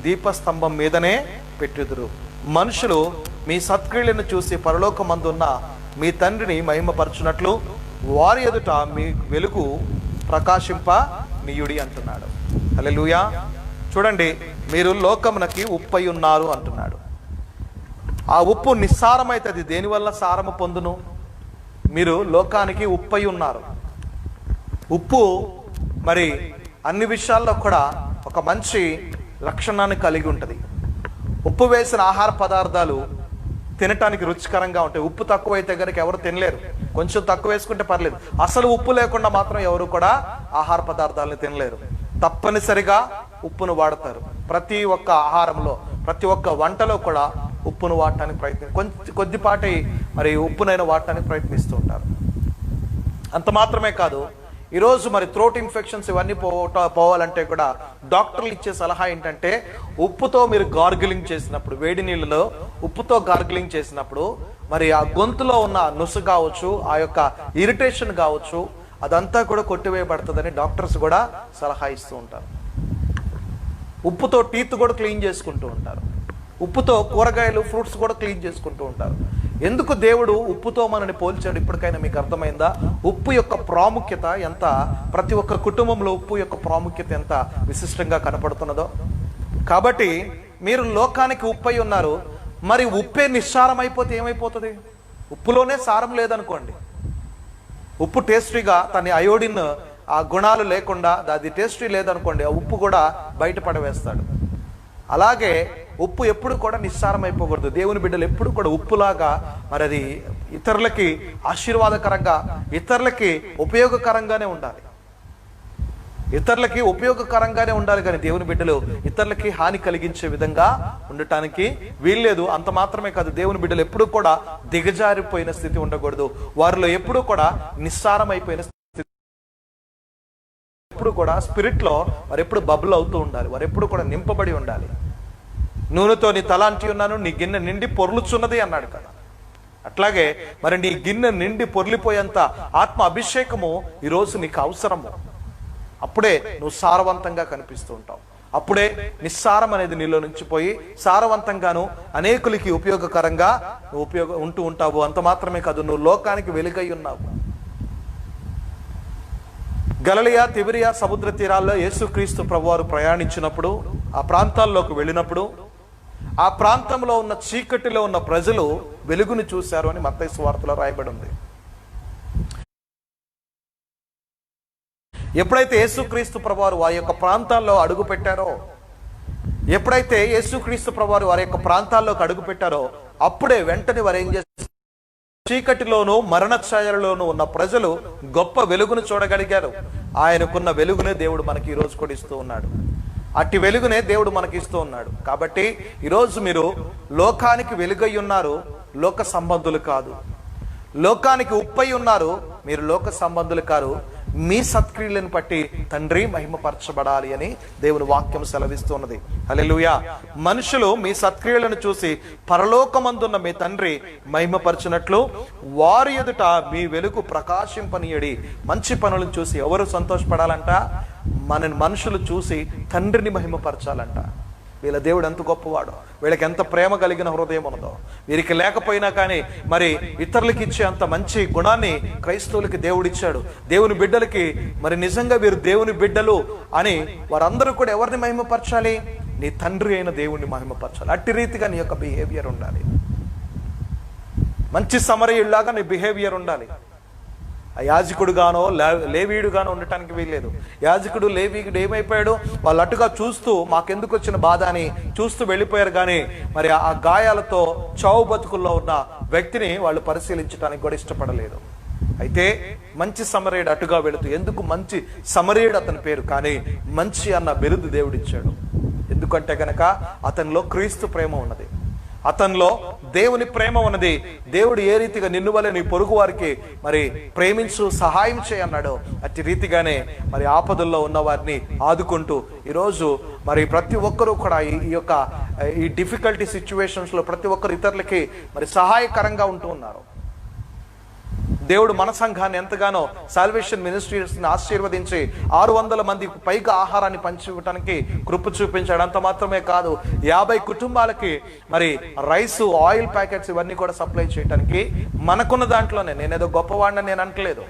దీపస్తంభం మీదనే పెట్టుదురు. మనుషులు మీ సత్క్రియలను చూసి పరలోకమందున్న మీ తండ్రిని మహిమపరచునట్లు వారి ఎదుట మీ వెలుగు ప్రకాశింప నీయుడి అంటున్నాడు. హల్లెలూయా. చూడండి, మీరు లోకమునకి ఉప్పై ఉన్నారు అంటున్నాడు. ఆ ఉప్పు నిస్సారమైతే అది దేనివల్ల సారము పొందును? మీరు లోకానికి ఉప్పై ఉన్నారు. ఉప్పు మరి అన్ని విషయాల్లో కూడా ఒక మంచి లక్షణాన్ని కలిగి ఉంటుంది. ఉప్పు వేసిన ఆహార పదార్థాలు తినటానికి రుచికరంగా ఉంటాయి. ఉప్పు తక్కువ అయితే కనుక ఎవరు తినలేరు, కొంచెం తక్కువ వేసుకుంటే పర్లేదు. అసలు ఉప్పు లేకుండా మాత్రం ఎవరు కూడా ఆహార పదార్థాలను తినలేరు. తప్పనిసరిగా ఉప్పును వాడతారు. ప్రతి ఒక్క ఆహారంలో, ప్రతి ఒక్క వంటలో కూడా ఉప్పును వాడటానికి కొద్దిపాటి మరి ఉప్పునైనా వాడటానికి ప్రయత్నిస్తూ ఉంటారు. అంత మాత్రమే కాదు, ఈరోజు మరి థ్రోట్ ఇన్ఫెక్షన్స్ ఇవన్నీ పోవాలంటే కూడా డాక్టర్లు ఇచ్చే సలహా ఏంటంటే, ఉప్పుతో మీరు గార్గిలింగ్ చేసినప్పుడు, వేడి నీళ్ళలో ఉప్పుతో గార్గిలింగ్ చేసినప్పుడు మరి ఆ గొంతులో ఉన్న నుసు కావచ్చు, ఆ యొక్క ఇరిటేషన్ కావచ్చు, అదంతా కూడా కొట్టివేయబడుతుందని డాక్టర్స్ కూడా సలహా ఇస్తూ ఉంటారు. ఉప్పుతో టీత్ కూడా క్లీన్ చేసుకుంటూ ఉంటారు. ఉప్పుతో కూరగాయలు, ఫ్రూట్స్ కూడా క్లీన్ చేసుకుంటూ ఉంటారు. ఎందుకు దేవుడు ఉప్పుతో మనని పోల్చాడు? ఇప్పటికైనా మీకు అర్థమైందా? ఉప్పు యొక్క ప్రాముఖ్యత ఎంత, ప్రతి ఒక్క కుటుంబంలో ఉప్పు యొక్క ప్రాముఖ్యత ఎంత విశిష్టంగా కనపడుతున్నదో. కాబట్టి మీరు లోకానికి ఉప్పై ఉన్నారు. మరి ఉప్పే నిస్సారం అయిపోతే ఏమైపోతుంది? ఉప్పులోనే సారం లేదనుకోండి, ఉప్పు టేస్టీగా తన అయోడిన్ ఆ గుణాలు లేకుండా అది టేస్టీ లేదనుకోండి, ఆ ఉప్పు కూడా బయట పడవేస్తాడు. అలాగే ఉప్పు ఎప్పుడు కూడా నిస్సారం అయిపోకూడదు. దేవుని బిడ్డలు ఎప్పుడు కూడా ఉప్పులాగా మరి అది ఇతరులకి ఆశీర్వాదకరంగా, ఇతరులకి ఉపయోగకరంగానే ఉండాలి. ఇతరులకి ఉపయోగకరంగానే ఉండాలి కానీ దేవుని బిడ్డలు ఇతరులకి హాని కలిగించే విధంగా ఉండటానికి వీల్లేదు. అంత మాత్రమే కాదు, దేవుని బిడ్డలు ఎప్పుడు కూడా దిగజారిపోయిన స్థితి ఉండకూడదు. వారిలో ఎప్పుడు కూడా నిస్సారం అయిపోయిన స్థితి, ఎప్పుడు కూడా స్పిరిట్ లో వారు ఎప్పుడు బబుల్ అవుతూ ఉండాలి. వారు ఎప్పుడు కూడా నింపబడి ఉండాలి. నూనెతో నీ తల అంటి ఉన్నాను, నీ గిన్నె నిండి పొర్లుచున్నది అన్నాడు కదా. అట్లాగే మరి నీ గిన్నె నిండి పొర్లిపోయేంత ఆత్మ అభిషేకము ఈరోజు నీకు అవసరము. అప్పుడే నువ్వు సారవంతంగా కనిపిస్తూ ఉంటావు. అప్పుడే నిస్సారం అనేది నీలో నుంచి పోయి సారవంతంగాను అనేకులకి ఉపయోగకరంగా నువ్వు ఉంటూ ఉంటావు. అంత మాత్రమే కాదు, నువ్వు లోకానికి వెలుగై ఉన్నావు. గలిలయ, తిబిరియా సముద్ర తీరాల్లో యేసుక్రీస్తు ప్రభువారు ప్రయాణించినప్పుడు, ఆ ప్రాంతాల్లోకి వెళ్ళినప్పుడు, ఆ ప్రాంతంలో ఉన్న చీకటిలో ఉన్న ప్రజలు వెలుగును చూశారు అని మత్తయి సువార్తలో రాయబడి ఉంది. ఎప్పుడైతే యేసుక్రీస్తు ప్రభువారు వారి యొక్క ప్రాంతాల్లో అడుగు పెట్టారో, ఎప్పుడైతే యేసుక్రీస్తు ప్రభువారు వారి యొక్క ప్రాంతాల్లోకి అడుగు పెట్టారో, అప్పుడే వెంటనే వారు ఏం చేస్తారు? చీకటిలోను మరణ ఛాయలలోనూ ఉన్న ప్రజలు గొప్ప వెలుగును చూడగలిగారు. ఆయనకున్న వెలుగునే దేవుడు మనకి ఈరోజు కూడా ఇస్తూ ఉన్నాడు. అట్టి వెలుగునే దేవుడు మనకి ఇస్తూ ఉన్నాడు. కాబట్టి ఈరోజు మీరు లోకానికి వెలుగై ఉన్నారు, లోక సంబంధులు కాదు. లోకానికి ఉప్పై ఉన్నారు, మీరు లోక సంబంధులు కాదు. మీ సత్క్రియలను బట్టి తండ్రి మహిమపరచబడాలి అని దేవుని వాక్యం సెలవిస్తున్నది. హల్లెలూయా. మనుషులు మీ సత్క్రియలను చూసి పరలోకమందున్న మీ తండ్రి మహిమపరచినట్లు వారి ఎదుట మీ వెలుగు ప్రకాశింపనీయడి. మంచి పనులను చూసి ఎవరు సంతోషపడాలంట? మన మనుషులు చూసి తండ్రిని మహిమపరచాలంట. వీళ్ళ దేవుడు ఎంత గొప్పవాడో, వీళ్ళకి ఎంత ప్రేమ కలిగిన హృదయం ఉన్నదో. వీరికి లేకపోయినా కానీ మరి ఇతరులకి ఇచ్చే అంత మంచి గుణాన్ని క్రైస్తవులకి దేవుడిచ్చాడు. దేవుని బిడ్డలకి మరి నిజంగా వీరు దేవుని బిడ్డలు అని వారందరూ కూడా ఎవరిని మహిమపరచాలి? నీ తండ్రి అయిన దేవుణ్ణి మహిమపరచాలి. అట్టి రీతిగా నీ యొక్క బిహేవియర్ ఉండాలి. మంచి సమరయుల్లాగా నీ బిహేవియర్ ఉండాలి. యాజకుడుగానో లేవీయుడుగానో ఉండటానికి వీల్లేదు. యాజకుడు లేవీయుడు ఏమైపోయాడు? వాళ్ళు అటుగా చూస్తూ మాకెందుకు వచ్చిన బాధ అని చూస్తూ వెళ్ళిపోయారు. కానీ మరి ఆ గాయాలతో చావు బతుకుల్లో ఉన్న వ్యక్తిని వాళ్ళు పరిశీలించడానికి కూడా ఇష్టపడలేదు. అయితే మంచి సమరయుడు అటుగా వెళుతూ, ఎందుకు మంచి సమరయుడు అతని పేరు, కానీ మంచి అన్న బిరుదు దేవుడిచ్చాడు. ఎందుకంటే గనక అతనిలో క్రీస్తు ప్రేమ ఉన్నది, అతనిలో దేవుని ప్రేమ ఉన్నది. దేవుడు ఏ రీతిగా నిన్ను వలె నీ పొరుగు వారికి మరి ప్రేమించు, సహాయం చేయన్నాడు, అట్టి రీతిగానే మరి ఆపదల్లో ఉన్న వారిని ఆదుకుంటూ ఈరోజు మరి ప్రతి ఒక్కరూ కూడా ఈ డిఫికల్టీ సిచ్యువేషన్స్ లో ప్రతి ఒక్కరు ఇతరులకి మరి సహాయకరంగా ఉంటూ ఉన్నారు. దేవుడు మన సంఘాన్ని ఎంతగానో సాల్వేషన్ మినిస్ట్రీస్ ని ఆశీర్వదించి 600 మందికి పైగా ఆహారాన్ని పంచివ్వటానికి కృప చూపించాడు. అంత మాత్రమే కాదు, 50 కుటుంబాలకి మరి రైస్, ఆయిల్ ప్యాకెట్స్ ఇవన్నీ కూడా సప్లై చేయడానికి మనకున్న దాంట్లోనే, నేనేదో గొప్పవాడిని నేను అంటలేదు,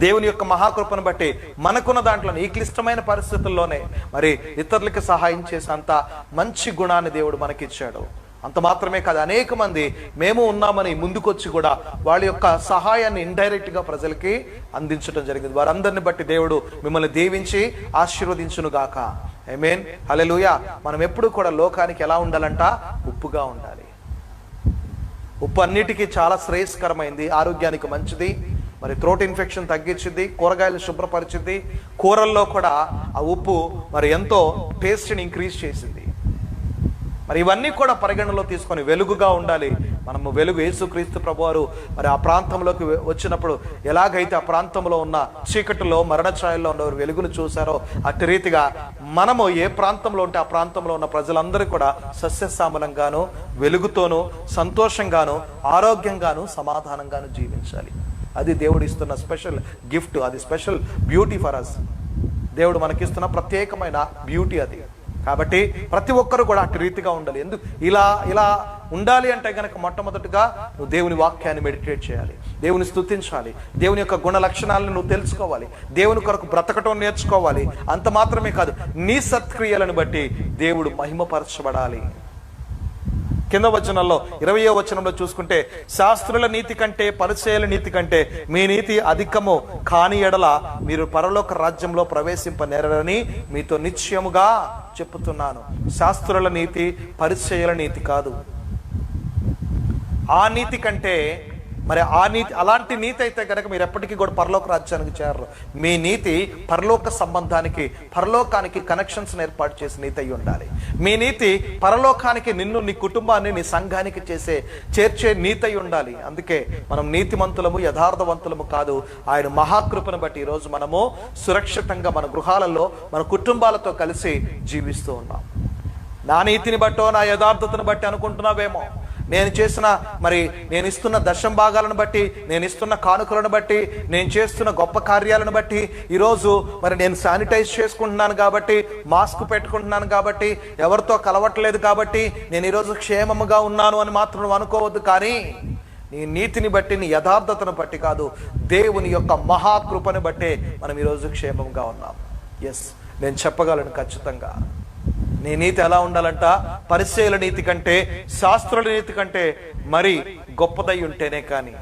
దేవుని యొక్క మహాకృపను బట్టి మనకున్న దాంట్లోనే ఈ క్లిష్టమైన పరిస్థితుల్లోనే మరి ఇతరులకి సహాయం చేసేంత మంచి గుణాన్ని దేవుడు మనకిచ్చాడు. అంత మాత్రమే కాదు, అనేక మంది మేము ఉన్నామని ముందుకొచ్చి కూడా వాళ్ళ యొక్క సహాయాన్ని ఇండైరెక్ట్ గా ప్రజలకి అందించడం జరిగింది. వారందరిని బట్టి దేవుడు మిమ్మల్ని దీవించి ఆశీర్వదించును గాక. ఆమేన్, హల్లెలూయా. మనం ఎప్పుడు కూడా లోకానికి ఎలా ఉండాలంట? ఉప్పుగా ఉండాలి. ఉప్పు అన్నిటికీ చాలా శ్రేయస్కరమైంది, ఆరోగ్యానికి మంచిది, మరి థ్రోట్ ఇన్ఫెక్షన్ తగ్గించింది, కూరగాయలు శుభ్రపరిచింది. కూరల్లో కూడా ఆ ఉప్పు మరి ఎంతో టేస్ట్ని ఇంక్రీజ్ చేసింది. మరి ఇవన్నీ కూడా పరిగణలో తీసుకొని వెలుగుగా ఉండాలి. మనము వెలుగు, యేసుక్రీస్తు ప్రభువారు మరి ఆ ప్రాంతంలోకి వచ్చినప్పుడు ఎలాగైతే ఆ ప్రాంతంలో ఉన్న చీకటిలో మరణ ఛాయల్లో ఉన్నవారు వెలుగును చూశారో, అట్టి రీతిగా మనము ఏ ప్రాంతంలో ఉంటే ఆ ప్రాంతంలో ఉన్న ప్రజలందరూ కూడా సస్యశ్యామలంగాను, వెలుగుతోనూ, సంతోషంగాను, ఆరోగ్యంగాను, సమాధానంగాను జీవించాలి. అది దేవుడు ఇస్తున్న స్పెషల్ గిఫ్ట్, అది స్పెషల్ బ్యూటీ ఫర్ అస్. దేవుడు మనకిస్తున్న ప్రత్యేకమైన బ్యూటీ అది. కాబట్టి ప్రతి ఒక్కరు కూడా అటు రీతిగా ఉండాలి. ఎందుకు ఇలా ఉండాలి అంటే గనక మొట్టమొదటిగా నువ్వు దేవుని వాక్యాన్ని మెడిటేట్ చేయాలి, దేవుని స్తుతించాలి, దేవుని యొక్క గుణ లక్షణాలను నువ్వు తెలుసుకోవాలి, దేవుని కొరకు బ్రతకటం నేర్చుకోవాలి. అంత మాత్రమే కాదు, నీ సత్క్రియలను బట్టి దేవుడు మహిమపరచబడాలి. కింద వచనంలో 20వ వచనంలో చూసుకుంటే, శాస్త్రుల నీతి కంటే పరిచయుల నీతి కంటే మీ నీతి అధికము కాని ఎడల మీరు పరలోక రాజ్యంలో ప్రవేశింపనేరని మీతో నిశ్చయముగా చెప్పుతున్నాను. శాస్త్రుల నీతి పరిచయుల నీతి కాదు. ఆ నీతి కంటే మరి అలాంటి నీతి అయితే కనుక మీరు ఎప్పటికీ కూడా పరలోక రాజ్యానికి చేరరు. మీ నీతి పరలోక సంబంధానికి, పరలోకానికి కనెక్షన్స్ ఏర్పాటు చేసే నీతి అయి ఉండాలి. మీ నీతి పరలోకానికి, నిన్ను, నీ కుటుంబాన్ని, నీ సంఘానికి చేర్చే నీతి అయి ఉండాలి. అందుకే మనం నీతిమంతులము, యథార్థవంతులము కాదు, ఆయన మహాకృపను బట్టి ఈరోజు మనము సురక్షితంగా మన గృహాలలో మన కుటుంబాలతో కలిసి జీవిస్తూ ఉన్నాం. నా నీతిని బట్టో నా యథార్థతను బట్టి అనుకుంటున్నావేమో, నేను ఇస్తున్న దశం భాగాలను బట్టి, నేను ఇస్తున్న కానుకలను బట్టి, నేను చేస్తున్న గొప్ప కార్యాలను బట్టి, ఈరోజు నేను శానిటైజ్ చేసుకుంటున్నాను కాబట్టి, మాస్క్ పెట్టుకుంటున్నాను కాబట్టి, ఎవరితో కలవట్లేదు కాబట్టి నేను ఈరోజు క్షేమముగా ఉన్నాను అని మాత్రం అనుకోవద్దు. కానీ నీ నీతిని బట్టి, నీ యథార్థతను బట్టి కాదు, దేవుని యొక్క మహాకృపను బట్టే మనం ఈరోజు క్షేమంగా ఉన్నాం. ఎస్, నేను చెప్పగలను ఖచ్చితంగా. నీ నీతి ఎలా ఉండాలంట? పరిచయుల నీతి కంటే, శాస్త్రుల నీతి కంటే మరి గొప్పదై ఉంటేనే కానీ.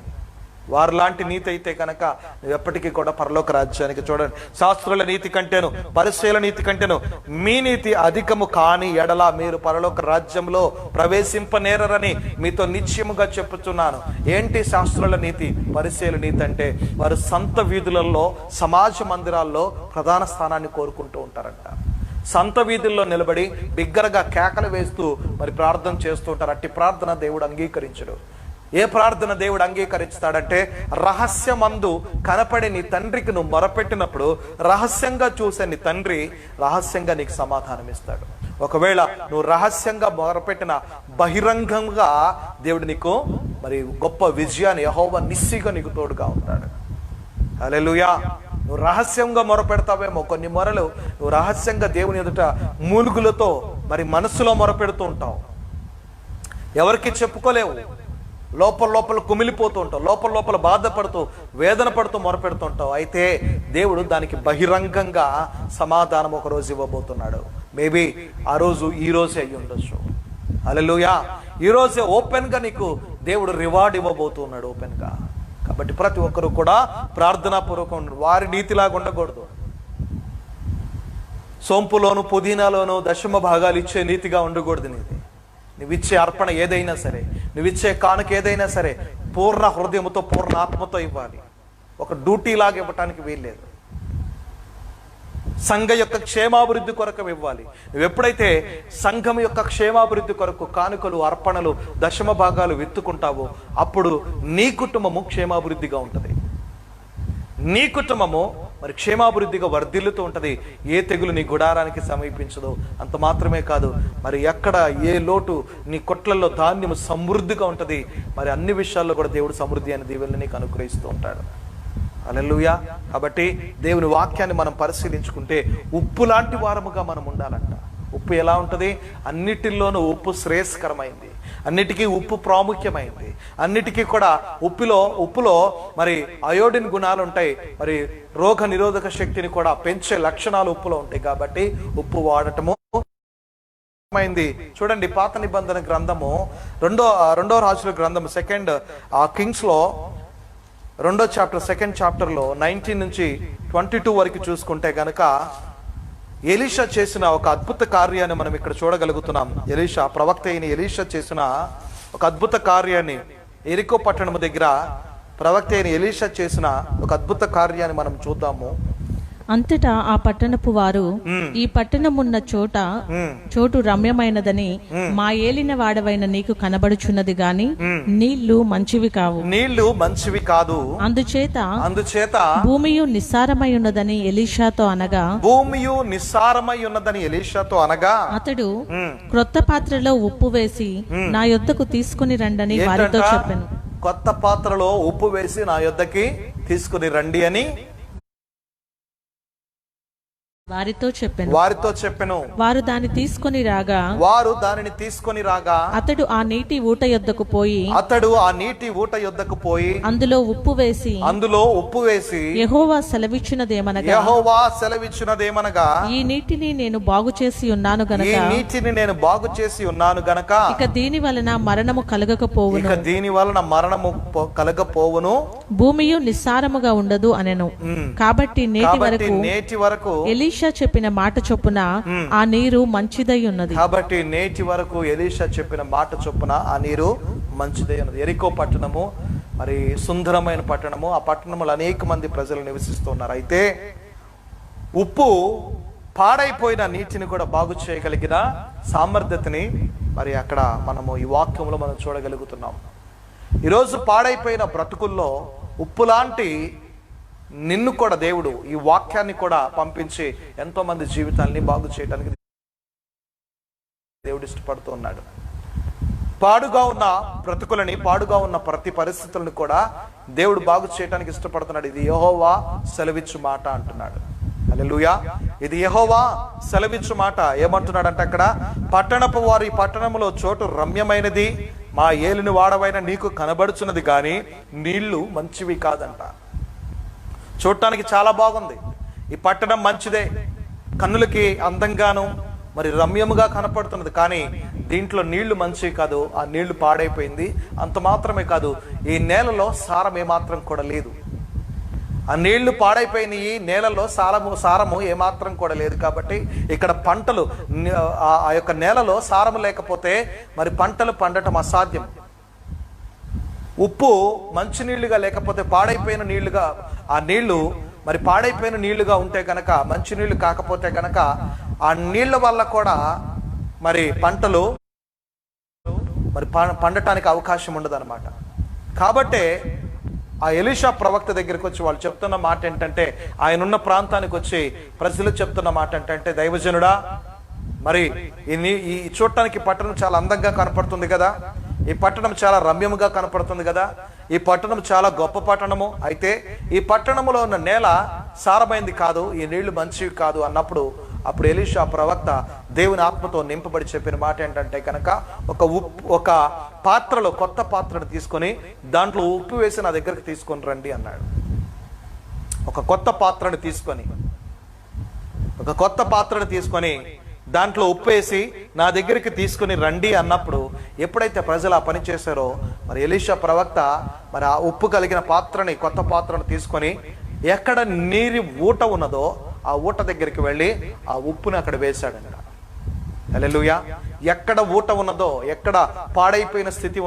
వారిలాంటి నీతి అయితే కనుక నువ్వు ఎప్పటికీ కూడా పరలోక రాజ్యానికి. చూడండి, శాస్త్రుల నీతి కంటేను పరిచయుల నీతి కంటేను మీ నీతి అధికము కాని ఎడల మీరు పరలోక రాజ్యంలో ప్రవేశింపనేరని మీతో నిశ్చయముగా చెప్పుతున్నాను. ఏంటి శాస్త్రుల నీతి, పరిచయుల నీతి అంటే? వారు సంత వీధులలో, సమాజ మందిరాల్లో ప్రధాన స్థానాన్ని కోరుకుంటూ ఉంటారంట. సంత వీధుల్లో నిలబడి బిగ్గరగా కేకలు వేస్తూ ప్రార్థన చేస్తూ ఉంటారు. అట్టి ప్రార్థన దేవుడు అంగీకరించడు. ఏ ప్రార్థన దేవుడు అంగీకరిస్తాడంటే, రహస్యమందు కనపడి నీ తండ్రికి నువ్వు మొరపెట్టినప్పుడు రహస్యంగా చూసే నీ తండ్రి రహస్యంగా నీకు సమాధానం ఇస్తాడు. ఒకవేళ నువ్వు రహస్యంగా మొరపెట్టిన బహిరంగంగా దేవుడు నీకు గొప్ప విజయాన్ని, యెహోవా నిస్సిగా నీకు తోడుగా ఉంటాడు. హల్లెలూయా. నువ్వు రహస్యంగా మొరపెడతావేమో, కొన్ని మొరలు నువ్వు రహస్యంగా దేవుని ఎదుట మూలుగులతో మనసులో మొరపెడుతూ ఉంటావు, ఎవరికి చెప్పుకోలేవు, లోపల కుమిలిపోతూ ఉంటావు, లోపల బాధపడుతూ వేదన పడుతూ మొరపెడుతూ ఉంటావు. అయితే దేవుడు దానికి బహిరంగంగా సమాధానం ఒకరోజు ఇవ్వబోతున్నాడు. మేబీ ఆ రోజు ఈ రోజే అయ్యి ఉండొచ్చు. హల్లెలూయా. ఈ రోజే ఓపెన్గా నీకు దేవుడు రివార్డ్ ఇవ్వబోతున్నాడు, ఓపెన్గా. కాబట్టి ప్రతి ఒక్కరు కూడా ప్రార్థనాపూర్వకం వారి నీతిలాగా ఉండకూడదు. సోంపులోను పుదీనాలోను దశమ భాగాలు ఇచ్చే నీతిగా ఉండకూడదు నీతి. నువ్విచ్చే అర్పణ ఏదైనా సరే, నువ్విచ్చే కానుక ఏదైనా సరే పూర్ణ హృదయముతో, పూర్ణ ఆత్మతో ఇవ్వాలి. ఒక డ్యూటీ లాగా ఇవ్వటానికి వీల్లేదు. సంఘ యొక్క క్షేమాభివృద్ధి కొరకు ఇవ్వాలి. నువ్వు ఎప్పుడైతే సంఘం యొక్క క్షేమాభివృద్ధి కొరకు కానుకలు, అర్పణలు, దశమ భాగాలు విత్తుకుంటావో అప్పుడు నీ కుటుంబము క్షేమాభివృద్ధిగా ఉంటుంది. నీ కుటుంబము క్షేమాభివృద్ధిగా వర్ధిల్లుతూ ఉంటుంది. ఏ తెగులు నీ గుడారానికి సమీపించదు. అంత మాత్రమే కాదు, ఎక్కడ ఏ లోటు, నీ కొట్లలో ధాన్యము సమృద్ధిగా ఉంటుంది. అన్ని విషయాల్లో కూడా దేవుడు సమృద్ధి అనే దీవెనని నీకు అనుగ్రహిస్తూ ఉంటాడు. హల్లెలూయా. కాబట్టి దేవుని వాక్యాన్ని మనం పరిశీలించుకుంటే ఉప్పు లాంటి వారముగా మనం ఉండాలంట. ఉప్పు ఎలా ఉంటుంది? అన్నిటిల్లోనూ ఉప్పు శ్రేయస్కరమైంది, అన్నిటికీ ఉప్పు ప్రాముఖ్యమైంది. అన్నిటికీ కూడా ఉప్పులో అయోడిన్ గుణాలు ఉంటాయి. రోగ నిరోధక శక్తిని కూడా పెంచే లక్షణాలు ఉప్పులో ఉంటాయి. కాబట్టి ఉప్పు వాడటము అయింది. చూడండి, పాత నిబంధన గ్రంథము రెండో రాజుల గ్రంథము సెకండ్ కింగ్స్ లో 2వ చాప్టర్, సెకండ్ చాప్టర్లో 19 నుంచి 22 వరకు చూసుకుంటే గనక ఎలీషా చేసిన ఒక అద్భుత కార్యాన్ని మనం ఇక్కడ చూడగలుగుతున్నాం. ప్రవక్త అయిన ఎలీషా చేసిన ఒక అద్భుత కార్యాన్ని, ఎరికో పట్టణము దగ్గర ప్రవక్త అయిన ఎలీషా చేసిన ఒక అద్భుత కార్యాన్ని మనం చూద్దాము. అంతటా ఆ పట్టణపు వారు, ఈ పట్టణమున్న చోటు రమ్యమైనదని మా ఏలిన వాడవైన నీకు కనబడుచున్నది గాని నీళ్లు మంచివి కాదు, అందుచేత భూమియు నిస్సారమై ఉన్నదని ఎలీషాతో అనగా అతడు క్రొత్త పాత్రలో ఉప్పు వేసి నా యొద్దకు తీసుకుని రండని వారితో చెప్పాను. కొత్త పాత్రలో ఉప్పు వేసి నా యొద్దకి తీసుకుని రండి అని వారితో చెప్పెను. వారు దాన్ని తీసుకొని రాగా అతడు ఆ నీటి ఊట యొద్దకు పోయి అందులో ఉప్పు వేసి యెహోవా సెలవిచ్చినదేమనగా ఈ నీటిని నేను బాగు చేసి ఉన్నాను గనక ఇక దీని వలన మరణము కలగకపోవును భూమియు నిస్సారముగా ఉండదు అనెను. కాబట్టి నేటి వరకు ఎలీషా చెప్పిన మాట చొప్పున ఆ నీరు మంచిదై ఉన్నది. కాబట్టి నేటి వరకు ఎలీషా చెప్పిన మాట చొప్పున ఆ నీరు మంచిదై ఉన్నది. ఎరికో పట్టణము మరి సుందరమైన పట్టణము. ఆ పట్టణంలో అనేక మంది ప్రజలు నివసిస్తున్నారు. అయితే ఉప్పు పాడైపోయిన నీటిని కూడా బాగు చేయగలిగిన సామర్థ్యతని మరి అక్కడ మనము ఈ వాక్యంలో మనం చూడగలుగుతున్నాం. ఈరోజు పాడైపోయిన బ్రతుకుల్లో ఉప్పు లాంటి నిన్ను కూడా దేవుడు ఈ వాక్యాన్ని కూడా పంపించి ఎంతో మంది జీవితాన్ని బాగు చేయడానికి దేవుడు ఇష్టపడుతూ ఉన్నాడు. పాడుగా ఉన్న బ్రతుకులని, పాడుగా ఉన్న ప్రతి పరిస్థితులను కూడా దేవుడు బాగు చేయడానికి ఇష్టపడుతున్నాడు. ఇది యెహోవా సెలవిచ్చు మాట అంటున్నాడు. హల్లెలూయా. ఇది యెహోవా సెలవిచ్చు మాట. ఏమంటున్నాడంటే అక్కడ, పట్టణపు వారు ఈ పట్టణంలో చోటు రమ్యమైనది, మా ఏలిని వాడవైన నీకు కనబడుచున్నది కానీ నీళ్లు మంచివి కాదంట. చూడటానికి చాలా బాగుంది, ఈ పట్టణం మంచిదే, కన్నులకి అందంగాను మరి రమ్యముగా కనపడుతున్నది, కానీ దీంట్లో నీళ్లు మంచివి కాదు, ఆ నీళ్లు పాడైపోయింది. అంత మాత్రమే కాదు, ఈ నేలలో సారం ఏమాత్రం కూడా లేదు. ఆ నీళ్లు పాడైపోయినాయి, నేలలో సారము ఏమాత్రం కూడా లేదు. కాబట్టి ఇక్కడ పంటలు ఆ యొక్క నేలలో సారము లేకపోతే మరి పంటలు పండటం అసాధ్యం. ఉప్పు మంచినీళ్లుగా లేకపోతే పాడైపోయిన నీళ్లుగా, ఆ నీళ్లు మరి పాడైపోయిన నీళ్లుగా ఉంటే గనక, మంచినీళ్లు కాకపోతే గనక ఆ నీళ్ల వల్ల కూడా మరి పంటలు మరి పండటానికి అవకాశం ఉండదు అనమాట. కాబట్టే ఆ ఎలీషా ప్రవక్త దగ్గరికి వచ్చి వాళ్ళు చెప్తున్న మాట ఏంటంటే, ఆయన ఉన్న ప్రాంతానికి వచ్చి ప్రజలు చెప్తున్న మాట ఏంటంటే, దైవజనుడా, మరి ఈ చూడటానికి పట్టణం చాలా అందంగా కనపడుతుంది కదా, ఈ పట్టణం చాలా రమ్యముగా కనపడుతుంది కదా, ఈ పట్టణం చాలా గొప్ప పట్టణము, అయితే ఈ పట్టణంలో ఉన్న నేల సారమైంది కాదు, ఈ నీళ్లు మంచివి కాదు అన్నప్పుడు అప్పుడు ఎలీషా ప్రవక్త దేవుని ఆత్మతో నింపబడి చెప్పిన మాట ఏంటంటే కనుక, ఒక పాత్రలో, కొత్త పాత్రను తీసుకొని దాంట్లో ఉప్పు వేసి నా దగ్గరికి తీసుకొని రండి అన్నాడు. ఒక కొత్త పాత్రను తీసుకొని దాంట్లో ఉప్పు వేసి నా దగ్గరికి తీసుకుని రండి అన్నప్పుడు, ఎప్పుడైతే ప్రజలు ఆ పని చేశారో మరి ఎలీషా ప్రవక్త మరి ఆ ఉప్పు కలిగిన పాత్రని, కొత్త పాత్రను తీసుకొని ఎక్కడ నీరు ఊట ఉన్నదో ఆ ఊట దగ్గరికి వెళ్ళి ఆ ఉప్పుని అక్కడ వేశాడంట. హల్లెలూయా. ఎక్కడ ఊట ఉన్నదో, ఎక్కడ పాడైపోయిన స్థితి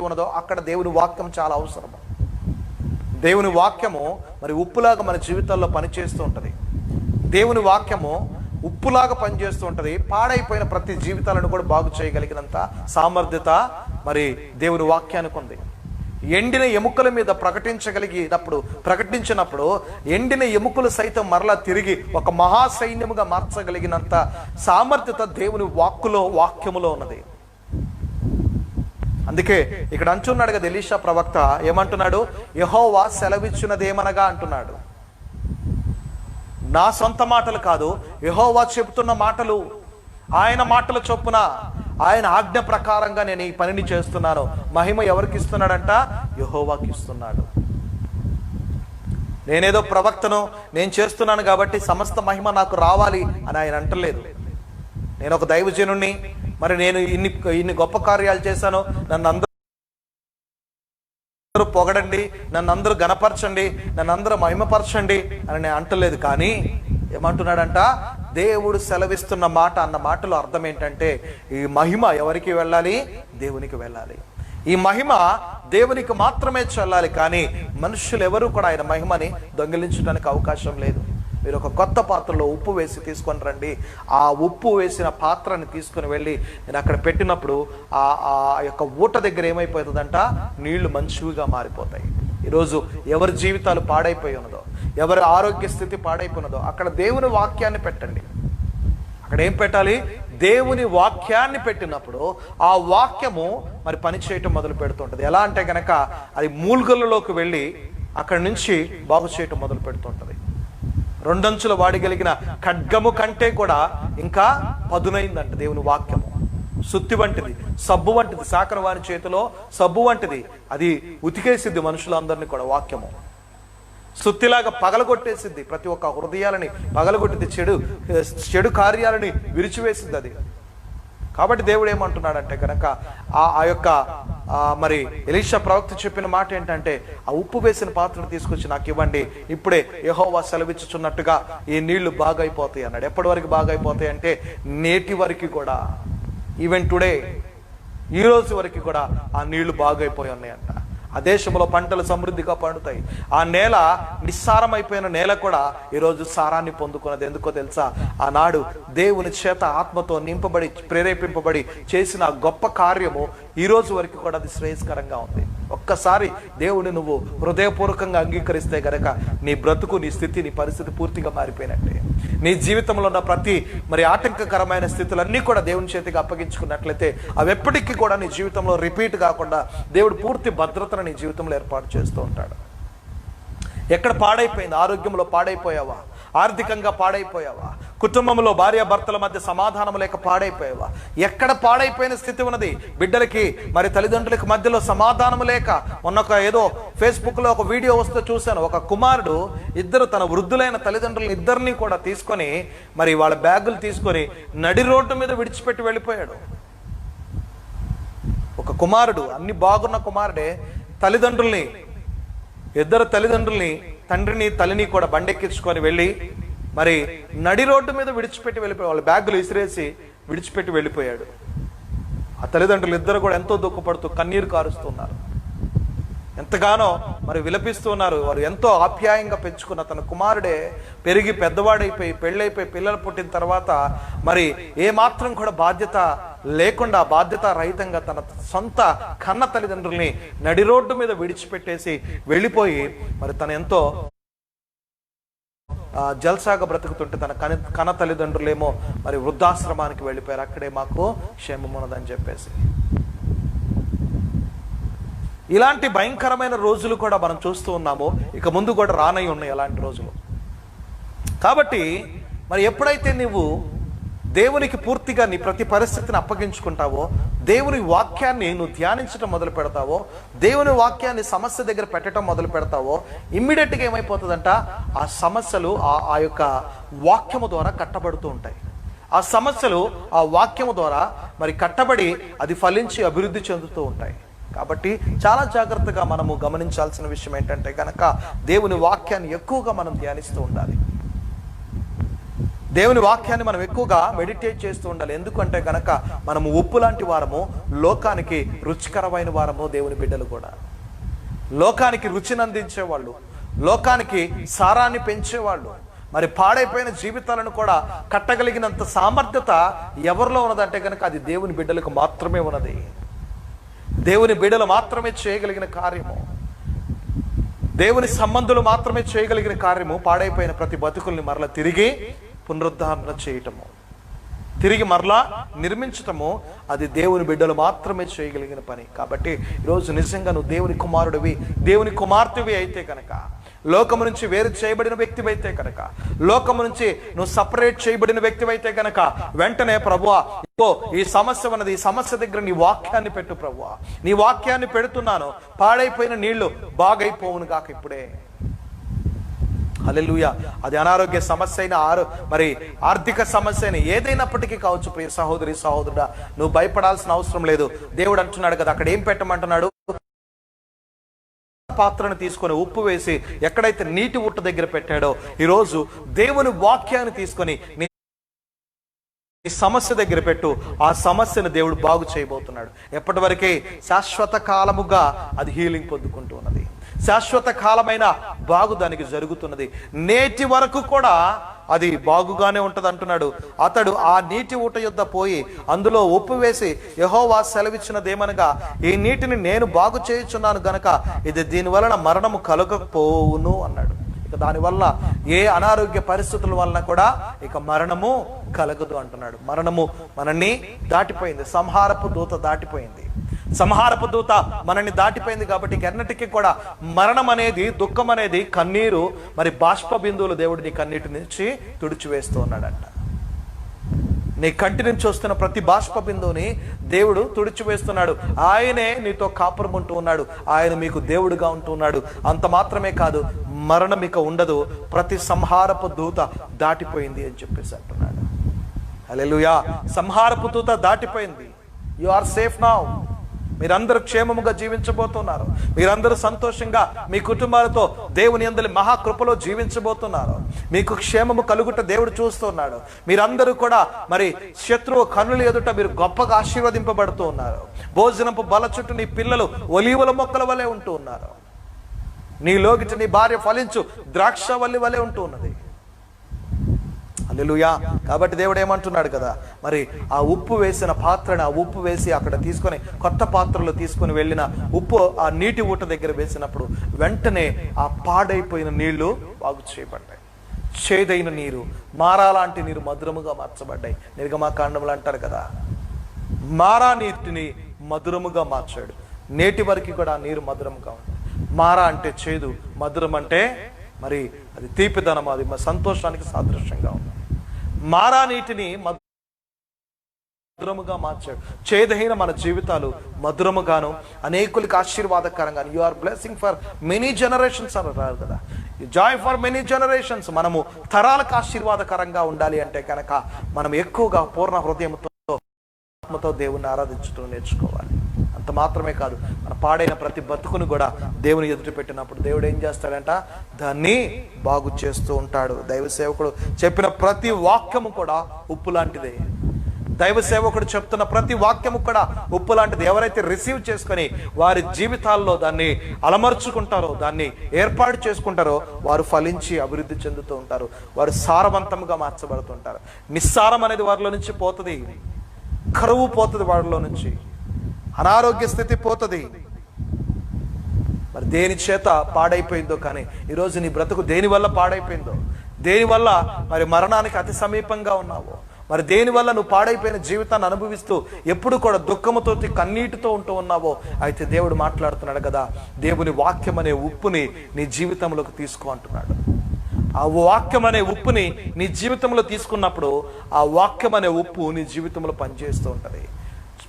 ఉన్నదో అక్కడ దేవుని వాక్యం చాలా అవసరం. దేవుని వాక్యము మరి ఉప్పులాగా మన జీవితాల్లో పనిచేస్తూ ఉంటుంది. దేవుని వాక్యము ఉప్పులాగా పనిచేస్తూ ఉంటుంది. పాడైపోయిన ప్రతి జీవితాలను కూడా బాగు చేయగలిగినంత సామర్థ్యత మరి దేవుని వాక్యానికి ఉంది. ఎండిన ఎముకల మీద ప్రకటించినప్పుడు ఎండిన ఎముకలు సైతం మరలా తిరిగి ఒక మహాసైన్యముగా మార్చగలిగినంత సామర్థ్యత దేవుని వాక్యములో ఉన్నది. అందుకే ఇక్కడ అంటున్నాడు కదా ఎలీషా ప్రవక్త, ఏమంటున్నాడు? యెహోవా సెలవిచ్చినదేమనగా అంటున్నాడు. నా సొంత మాటలు కాదు, యెహోవా చెబుతున్న మాటలు, ఆయన మాటల చొప్పున, ఆయన ఆజ్ఞ ప్రకారంగా నేను ఈ పనిని చేస్తున్నాను. మహిమ ఎవరికి ఇస్తున్నాడంట? యెహోవాకి ఇస్తున్నాడు. నేనేదో ప్రవక్తను, నేను చేస్తున్నాను కాబట్టి సమస్త మహిమ నాకు రావాలి అని ఆయన అంటలేదు. నేను ఒక దైవజనుణ్ణి, మరి నేను ఇన్ని గొప్ప కార్యాలు చేశాను, నన్ను అందరూ పొగడండి, నన్ను అందరూ గణపరచండి, నన్ను అందరూ మహిమపరచండి అని నేను అంటలేదు. కానీ ఏమంటున్నాడంట? దేవుడు సెలవిస్తున్న మాట అన్న మాటలో అర్థం ఏంటంటే, ఈ మహిమ ఎవరికి వెళ్ళాలి? దేవునికి వెళ్ళాలి. ఈ మహిమ దేవునికి మాత్రమే చెల్లాలి, కానీ మనుషులు ఎవరు కూడా ఆయన మహిమని దొంగిలించడానికి అవకాశం లేదు. మీరు ఒక కొత్త పాత్రలో ఉప్పు వేసి తీసుకొని రండి. ఆ ఉప్పు వేసిన పాత్రని తీసుకొని వెళ్ళి నేను అక్కడ పెట్టినప్పుడు ఆ యొక్క ఊట దగ్గర ఏమైపోతుందంట? నీళ్లు మంచివిగా మారిపోతాయి. ఈరోజు ఎవరి జీవితాలు పాడైపోయి ఉన్నదో, ఎవరి ఆరోగ్య స్థితి పాడైపోయినదో అక్కడ దేవుని వాక్యాన్ని పెట్టండి. అక్కడ ఏం పెట్టాలి? దేవుని వాక్యాన్ని పెట్టినప్పుడు ఆ వాక్యము మరి పనిచేయటం మొదలు పెడుతుంటది. ఎలా అంటే కనుక అది మూల్గలలోకి వెళ్ళి అక్కడి నుంచి బాగు చేయటం మొదలు పెడుతుంటది. రెండంచుల వాడగలిగిన ఖడ్గము కంటే కూడా ఇంకా పదునైందంట దేవుని వాక్యము. సుత్తి వంటిది, సబ్బు వంటిది, సాకర వారి చేతిలో సబ్బు వంటిది. అది ఉతికేసిద్ది మనుషులందరినీ కూడా. వాక్యము సుత్తిలాగా పగలగొట్టేసిద్ది, ప్రతి ఒక్క హృదయాలని పగలగొట్టింది, చెడు కార్యాలని విరిచివేసింది అది. కాబట్టి దేవుడు ఏమంటున్నాడంటే కనుక ఆ యొక్క మరి ఎలీషా ప్రవక్త చెప్పిన మాట ఏంటంటే, ఆ ఉప్పు వేసిన పాత్రను తీసుకొచ్చి నాకు ఇవ్వండి, ఇప్పుడే యెహోవా సెలవిచ్చుచున్నట్టుగా ఈ నీళ్లు బాగైపోతాయి అన్నాడు. ఎప్పటి వరకు బాగైపోతాయి అంటే నేటి వరకు కూడా, ఈవెన్ టుడే, ఈ రోజు వరకు కూడా ఆ నీళ్లు బాగైపోయి ఉన్నాయంట. ఆ దేశంలో పంటలు సమృద్ధిగా పండుతాయి. ఆ నేల నిస్సారమైపోయిన నేల కూడా ఈరోజు సారాన్ని పొందుకున్నది. ఎందుకో తెలుసా? ఆనాడు దేవుని చేత ఆత్మతో నింపబడి ప్రేరేపింపబడి చేసిన గొప్ప కార్యము ఈ రోజు వరకు కూడా అది శ్రేయస్కరంగా ఉంది. ఒక్కసారి దేవుని నువ్వు హృదయపూర్వకంగా అంగీకరిస్తే గనక నీ బ్రతుకు, నీ స్థితి, నీ పరిస్థితి పూర్తిగా మారిపోయినట్టే. నీ జీవితంలో ఉన్న ప్రతి మరి ఆటంకకరమైన స్థితులన్నీ కూడా దేవుని చేతికి అప్పగించుకున్నట్లయితే అవి ఎప్పటికీ కూడా నీ జీవితంలో రిపీట్ కాకుండా దేవుడు పూర్తి భద్రతను నీ జీవితంలో ఏర్పాటు చేస్తూ ఉంటాడు. ఎక్కడ పాడైపోయింది? ఆరోగ్యంలో పాడైపోయావా? ఆర్థికంగా పాడైపోయావా? కుటుంబంలో భార్యాభర్తల మధ్య సమాధానం లేక పాడైపోయావా? ఎక్కడ పాడైపోయిన స్థితి ఉన్నది? బిడ్డలకి మరి తల్లిదండ్రులకి మధ్యలో సమాధానం లేక, మొన్న ఏదో ఫేస్బుక్ లో ఒక వీడియో వస్తే చూశాను. ఒక కుమారుడు ఇద్దరు తన వృద్ధులైన తల్లిదండ్రులను ఇద్దరిని కూడా తీసుకొని మరి వాళ్ళ బ్యాగులు తీసుకొని నడి రోడ్డు మీద విడిచిపెట్టి వెళ్ళిపోయాడు. ఒక కుమారుడు, అన్ని బాగున్న కుమారుడే, ఇద్దరు తల్లిదండ్రుల్ని, తండ్రిని తల్లిని కూడా బండెక్కించుకొని వెళ్ళి మరి నడి రోడ్డు మీద విడిచిపెట్టి వెళ్ళిపోయాడు. వాళ్ళ బ్యాగులు విసిరేసి విడిచిపెట్టి వెళ్ళిపోయాడు. ఆ తల్లిదండ్రులు ఇద్దరు కూడా ఎంతో దుఃఖపడుతూ కన్నీరు కారుస్తున్నారు, ఎంతగానో మరి విలపిస్తున్నారు. వారు ఎంతో ఆప్యాయంగా పెంచుకున్న తన కుమారుడే పెరిగి పెద్దవాడైపోయి పెళ్ళైపోయి పిల్లలు పుట్టిన తర్వాత మరి ఏమాత్రం కూడా బాధ్యత లేకుండా, బాధ్యత రహితంగా తన సొంత కన్న తల్లిదండ్రుల్ని నడి రోడ్డు మీద విడిచిపెట్టేసి వెళ్ళిపోయి మరి తను ఎంతో జల్సాగా బ్రతుకుతుంటే తన కన్న తల్లిదండ్రులేమో మరి వృద్ధాశ్రమానికి వెళ్ళిపోయారు. అక్కడే మాకు క్షేమం ఉన్నదని చెప్పేసి. ఇలాంటి భయంకరమైన రోజులు కూడా మనం చూస్తూ ఉన్నాము. ఇక ముందు కూడా రానై ఉన్నాయి అలాంటి రోజులు. కాబట్టి మరి ఎప్పుడైతే నువ్వు దేవునికి పూర్తిగా నీ ప్రతి పరిస్థితిని అప్పగించుకుంటావో, దేవుని వాక్యాన్ని నువ్వు ధ్యానించడం మొదలు పెడతావో, దేవుని వాక్యాన్ని సమస్య దగ్గర పెట్టడం మొదలు పెడతావో, ఇమ్మీడియట్గా ఏమైపోతుందంట, ఆ సమస్యలు ఆ యొక్క వాక్యము ద్వారా కట్టబడుతూ ఉంటాయి. ఆ సమస్యలు ఆ వాక్యము ద్వారా మరి కట్టబడి అది ఫలించి అభివృద్ధి చెందుతూ ఉంటాయి. కాబట్టి చాలా జాగ్రత్తగా మనము గమనించాల్సిన విషయం ఏంటంటే కనుక దేవుని వాక్యాన్ని ఎక్కువగా మనం ధ్యానిస్తూ ఉండాలి. దేవుని వాక్యాన్ని మనం ఎక్కువగా మెడిటేట్ చేస్తూ ఉండాలి. ఎందుకంటే కనుక మనము ఉప్పు లాంటి వారము, లోకానికి రుచికరమైన వారము. దేవుని బిడ్డలు కూడా లోకానికి రుచిని అందించేవాళ్ళు, లోకానికి సారాన్ని పెంచేవాళ్ళు. మరి పాడైపోయిన జీవితాలను కూడా కట్టగలిగినంత సామర్థ్యత ఎవరిలో ఉన్నదంటే కనుక అది దేవుని బిడ్డలకు మాత్రమే ఉన్నది. దేవుని బిడ్డలు మాత్రమే చేయగలిగిన కార్యము, దేవుని సంబంధులు మాత్రమే చేయగలిగిన కార్యము పాడైపోయిన ప్రతి బతుకుల్ని మరలా తిరిగి పునరుద్ధరణ చేయటము, తిరిగి మరలా నిర్మించటము అది దేవుని బిడ్డలు మాత్రమే చేయగలిగిన పని. కాబట్టి ఈరోజు నిజంగా నువ్వు దేవుని కుమారుడివి, దేవుని కుమార్తెవి అయితే కనుక, లోకము నుంచి వేరు చేయబడిన వ్యక్తివైతే కనుక, లోకము నుంచి నువ్వు సపరేట్ చేయబడిన వ్యక్తివైతే కనుక వెంటనే ప్రభువా ఈ సమస్య ఉన్నది, ఈ సమస్య దగ్గర నీ వాక్యాన్ని పెట్టు ప్రభువా, నీ వాక్యాన్ని పెడుతున్నాను, పాడైపోయిన నీళ్లు బాగైపోవును గాక ఇప్పుడే. హల్లెలూయా. అది అనారోగ్య సమస్య అయినా మరి ఆర్థిక సమస్య అయినా ఏదైనప్పటికీ కావచ్చు ప్రియ సహోదరి సహోదరుడా, నువ్వు భయపడాల్సిన అవసరం లేదు. దేవుడు అంటున్నాడు కదా, అక్కడ ఏం పెట్టమంటున్నాడు? పాత్రను తీసుకొని ఉప్పు వేసి ఎక్కడైతే నీటి ఊట దగ్గర పెట్టాడో, ఈరోజు దేవుని వాక్యాన్ని తీసుకొని నీ సమస్య దగ్గర పెట్టు. ఆ సమస్యను దేవుడు బాగు చేయబోతున్నాడు. ఎప్పటి వరకే? శాశ్వత కాలముగా అది హీలింగ్ పొందుకుంటూ ఉన్నది. శాశ్వత కాలమైన బాగు దానికి జరుగుతున్నది. నేటి వరకు కూడా అది బాగుగానే ఉంటది అంటున్నాడు. అతడు ఆ నీటి ఊట యొద్ద పోయి అందులో ఉప్పు వేసి యెహోవా సెలవిచ్చినదేమనగా, ఈ నీటిని నేను బాగు చేయుచున్నాను గనక ఇది దీని వలన మరణము కలగకపోవును అన్నాడు. ఇక దానివల్ల ఏ అనారోగ్య పరిస్థితుల వలన కూడా ఇక మరణము కలగదు అంటున్నాడు. మరణము మనల్ని దాటిపోయింది, సంహారపు దూత దాటిపోయింది. సంహారపు దూత మనల్ని దాటిపోయింది కాబట్టి ఎన్నటికీ కూడా మరణం అనేది, దుఃఖం అనేది, కన్నీరు, మరి బాష్ప బిందువులు దేవుడు నీ కన్నీటి నుంచి తుడిచివేస్తూ ఉన్నాడంట. నీ కంటి నుంచి వస్తున్న ప్రతి బాష్ప బిందువుని దేవుడు తుడిచివేస్తున్నాడు. ఆయనే నీతో కాపురం ఉంటూ ఉన్నాడు. ఆయన మీకు దేవుడుగా ఉంటూ ఉన్నాడు. అంత మాత్రమే కాదు, మరణం ఇక ఉండదు. ప్రతి సంహారపు దూత దాటిపోయింది అని చెప్పేసి అంటున్నాడు. హల్లెలూయా. సంహారపు దూత దాటిపోయింది. You are safe now. మీరందరూ క్షేమముగా జీవించబోతున్నారు. మీరందరూ సంతోషంగా మీ కుటుంబాలతో దేవుని యందలి మహాకృపలో జీవించబోతున్నారు. మీకు క్షేమము కలుగుట దేవుడు చూస్తున్నాడు. మీరందరూ కూడా మరి శత్రువు కన్నుల ఎదుట మీరు గొప్పగా ఆశీర్వదింపబడుతూ ఉన్నారు. భోజనపు బల చుట్టూ నీ పిల్లలు ఒలీవల మొక్కల వలె ఉంటూ ఉన్నారు. నీ లోగిట నీ భార్య ఫలించు ద్రాక్షవల్లి వలె ఉంటూ ఉన్నది. హల్లెలూయా. కాబట్టి దేవుడు ఏమంటున్నాడు కదా, మరి ఆ ఉప్పు వేసిన పాత్రని, ఆ ఉప్పు వేసి అక్కడ తీసుకొని కొత్త పాత్రలో తీసుకొని వెళ్ళిన ఉప్పు ఆ నీటి ఊట దగ్గర వేసినప్పుడు వెంటనే ఆ పాడైపోయిన నీళ్లు బాగు చేయబడ్డాయి. చేదైన నీరు, మారా లాంటి నీరు మధురముగా మార్చబడ్డాయి. నిర్గమాకాండములు అంటారు కదా, మారా నీటిని మధురముగా మార్చాడు. నేటి వరకు కూడా ఆ నీరు మధురముగా ఉంది. మారా అంటే చేదు, మధురం అంటే మరి అది తీపిదనం, అది సంతోషానికి సాదృశ్యంగా ఉంది. మారా నీటిని మధురముగా మార్చాడు. చేదైన మన జీవితాలు మధురముగాను, అనేకులకి ఆశీర్వాదకరంగా. You are blessing for many generations అన్నారు కదా, జాయ్ ఫర్ మెనీ జనరేషన్స్. మనము తరాలకు ఆశీర్వాదకరంగా ఉండాలి అంటే కనుక మనం ఎక్కువగా పూర్ణ హృదయంతో, ఆత్మతో దేవుని ఆరాధించడం నేర్చుకోవాలి. అంత మాత్రమే కాదు, మన పాడైన ప్రతి బతుకును కూడా దేవుని ఎదుటి పెట్టినప్పుడు దేవుడు ఏం చేస్తాడంట, దాన్ని బాగు చేస్తూ ఉంటాడు. దైవ సేవకుడు చెప్పిన ప్రతి వాక్యము కూడా ఉప్పు లాంటిదే. దైవ సేవకుడు చెప్తున్న ప్రతి వాక్యము కూడా ఉప్పు లాంటిది. ఎవరైతే రిసీవ్ చేసుకొని వారి జీవితాల్లో దాన్ని అలమర్చుకుంటారో, దాన్ని ఏర్పాటు చేసుకుంటారో, వారు ఫలించి అభివృద్ధి చెందుతూ ఉంటారు. వారు సారవంతంగా మార్చబడుతుంటారు. నిస్సారం అనేది వారిలో నుంచి పోతుంది. కరువు పోతుంది వారిలో నుంచి. అనారోగ్య స్థితి పోతుంది. మరి దేని చేత పాడైపోయిందో, కానీ ఈరోజు నీ బ్రతుకు దేని వల్ల పాడైపోయిందో, దేని వల్ల మరి మరణానికి అతి సమీపంగా ఉన్నావో, మరి దేని వల్ల నువ్వు పాడైపోయిన జీవితాన్ని అనుభవిస్తూ ఎప్పుడు కూడా దుఃఖముతో కన్నీటితో ఉంటూ ఉన్నావో, అయితే దేవుడు మాట్లాడుతున్నాడు కదా, దేవుని వాక్యం అనే ఉప్పుని నీ జీవితంలోకి తీసుకో అంటున్నాడు. ఆ వాక్యం అనే ఉప్పుని నీ జీవితంలో తీసుకున్నప్పుడు ఆ వాక్యం అనే ఉప్పు నీ జీవితంలో పనిచేస్తూ ఉంటుంది.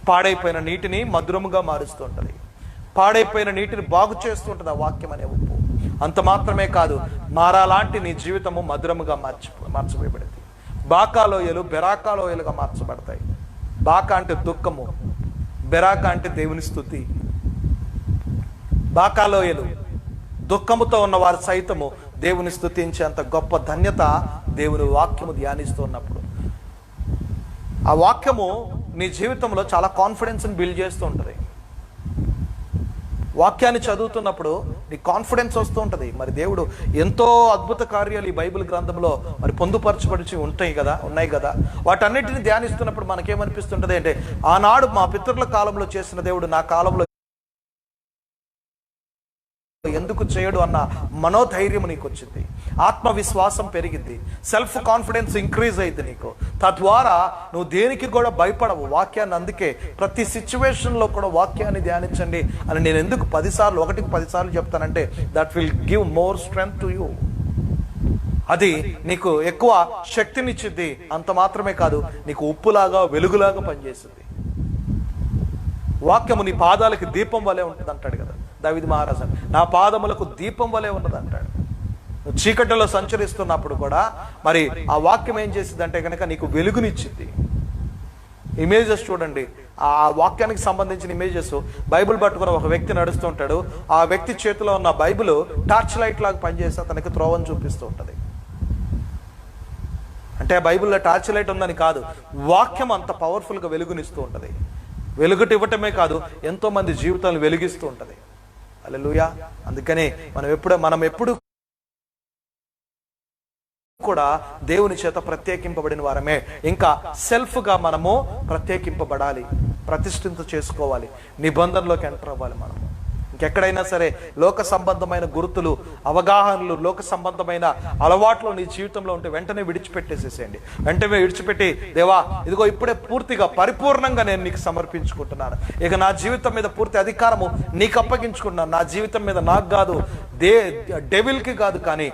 పాడైపోయిన నీటిని మధురముగా మారుస్తూ ఉంటుంది. పాడైపోయిన నీటిని బాగు చేస్తూ ఉంటుంది ఆ వాక్యం అనే ఉప్పు. అంత మాత్రమే కాదు, మారా లాంటి నీ జీవితము మధురముగా మార్చబడింది. బాకాలోయలు బెరాకాలోయలుగా మార్చబడతాయి. బాకా అంటే దుఃఖము, బెరాకా అంటే దేవుని స్తుతి. బాకాలోయలు దుఃఖముతో ఉన్నవారు సైతము దేవుని స్తుతించేంత గొప్ప ధన్యత దేవుని వాక్యము ధ్యానిస్తూ ఉన్నప్పుడు. ఆ వాక్యము నీ జీవితంలో చాలా కాన్ఫిడెన్స్ని బిల్డ్ చేస్తూ ఉంటుంది. వాక్యాన్ని చదువుతున్నప్పుడు నీ కాన్ఫిడెన్స్ వస్తూ ఉంటుంది. మరి దేవుడు ఎంతో అద్భుత కార్యాలు ఈ బైబిల్ గ్రంథంలో మరి పొందుపరచబడి ఉన్నాయి కదా. వాటన్నిటిని ధ్యానిస్తున్నప్పుడు మనకేమనిపిస్తుంటది అంటే, ఆనాడు మా పితరుల కాలంలో చేసిన దేవుడు నా కాలంలో ఎందుకు చేయడు అన్న మనోధైర్యం నీకు వచ్చింది. ఆత్మవిశ్వాసం పెరిగింది. సెల్ఫ్ కాన్ఫిడెన్స్ ఇంక్రీజ్ అయింది నీకు. తద్వారా నువ్వు దేనికి కూడా భయపడవు. వాక్యాన్ని, అందుకే ప్రతి సిచ్యువేషన్లో కూడా వాక్యాన్ని ధ్యానించండి అని నేను ఎందుకు 10 సార్లు, 1కి 10 సార్లు చెప్తానంటే, that will give more strength to you. అది నీకు ఎక్కువ శక్తినిచ్చిద్ది. అంత మాత్రమే కాదు, నీకు ఉప్పులాగా వెలుగులాగా పనిచేస్తుంది. వాక్యము నీ పాదాలకి దీపం వలె ఉంటుంది అంటాడు కదా దావీదు మహారాజు. నా పాదములకు దీపం వలె ఉన్నది అంటాడు. నువ్వు చీకటిలో సంచరిస్తున్నప్పుడు కూడా మరి ఆ వాక్యం ఏం చేసింది అంటే కనుక నీకు వెలుగునిచ్చింది. ఇమేజెస్ చూడండి, ఆ వాక్యానికి సంబంధించిన ఇమేజెస్. బైబిల్ పట్టుకున్న ఒక వ్యక్తి నడుస్తూ ఉంటాడు. ఆ వ్యక్తి చేతిలో ఉన్న బైబిల్ టార్చ్ లైట్ లాగా పనిచేసి అతనికి త్రోవను చూపిస్తూ ఉంటుంది. అంటే బైబిల్లో టార్చ్ లైట్ ఉందని కాదు, వాక్యం అంత పవర్ఫుల్గా వెలుగునిస్తూ ఉంటుంది. వెలుగుటి ఇవ్వటమే కాదు, ఎంతో మంది జీవితాలను వెలిగిస్తూ ఉంటుంది. హల్లెలూయా. అందుకని మనం ఎప్పుడు కూడా దేవుని చేత ప్రత్యేకింపబడిన వారమే. ఇంకా సెల్ఫ్గా మనము ప్రత్యేకింపబడాలి, ప్రతిష్ఠిత చేసుకోవాలి, నిబంధనలోకి ఎంటర్ అవ్వాలి. మనము ఎక్కడైనా సరే లోక సంబంధమైన గుర్తులు, అవగాహనలు, లోక సంబంధమైన అలవాట్లు నీ జీవితంలో ఉంటే వెంటనే విడిచిపెట్టేసేసేయండి. వెంటనే విడిచిపెట్టి, దేవా ఇదిగో ఇప్పుడే పూర్తిగా పరిపూర్ణంగా నేను నీకు సమర్పించుకుంటున్నాను. ఇక నా జీవితం మీద పూర్తి అధికారము నీకు అప్పగించుకుంటున్నాను. నా జీవితం మీద నాకు కాదు, డెవిల్కి కాదు, కానీ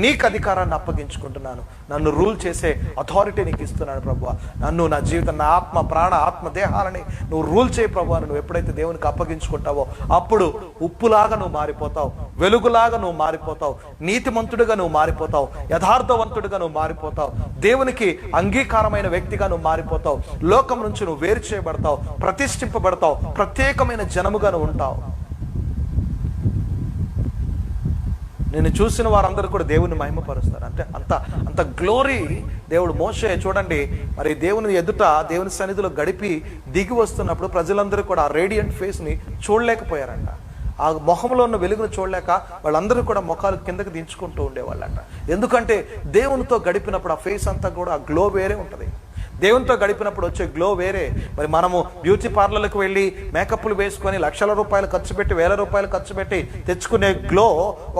నీకు అధికారాన్ని అప్పగించుకుంటున్నాను. నన్ను రూల్ చేసే అథారిటీ నీకు ఇస్తున్నాను ప్రభువా. నన్ను, నా జీవితం, నా ఆత్మ, ప్రాణ, ఆత్మ దేహాలని నువ్వు రూల్ చేయి ప్రభువా. నువ్వు ఎప్పుడైతే దేవునికి అప్పగించుకుంటావో అప్పుడు ఉప్పులాగా నువ్వు మారిపోతావు, వెలుగులాగా నువ్వు మారిపోతావు, నీతిమంతుడిగా నువ్వు మారిపోతావు, యథార్థవంతుడిగా నువ్వు మారిపోతావు, దేవునికి అంగీకారమైన వ్యక్తిగా నువ్వు మారిపోతావు. లోకం నుంచి నువ్వు వేరు చేయబడతావు, ప్రతిష్ఠింపబడతావు, ప్రత్యేకమైన జనముగా నువ్వు ఉంటావు. నేను చూసిన వారందరూ కూడా దేవుని మహిమపరుస్తారు. అంటే అంత గ్లోరీ దేవుడు. మోషే చూడండి, మరి దేవుని ఎదుట, దేవుని సన్నిధిలో గడిపి దిగి వస్తున్నప్పుడు ప్రజలందరూ కూడా ఆ రేడియంట్ ఫేస్ని చూడలేకపోయారంట. ఆ మొహంలో ఉన్న వెలుగును చూడలేక వాళ్ళందరూ కూడా ముఖాలు కిందకి దించుకుంటూ ఉండేవాళ్ళంట. ఎందుకంటే దేవునితో గడిపినప్పుడు ఆ ఫేస్ అంతా కూడా ఆ గ్లో వేరే ఉంటుంది. దేవునితో గడిపినప్పుడు వచ్చే గ్లో వేరే. మరి మనము బ్యూటీ పార్లర్లకు వెళ్ళి మేకప్లు వేసుకొని లక్షల రూపాయలు ఖర్చు పెట్టి, వేల రూపాయలు ఖర్చు పెట్టి తెచ్చుకునే గ్లో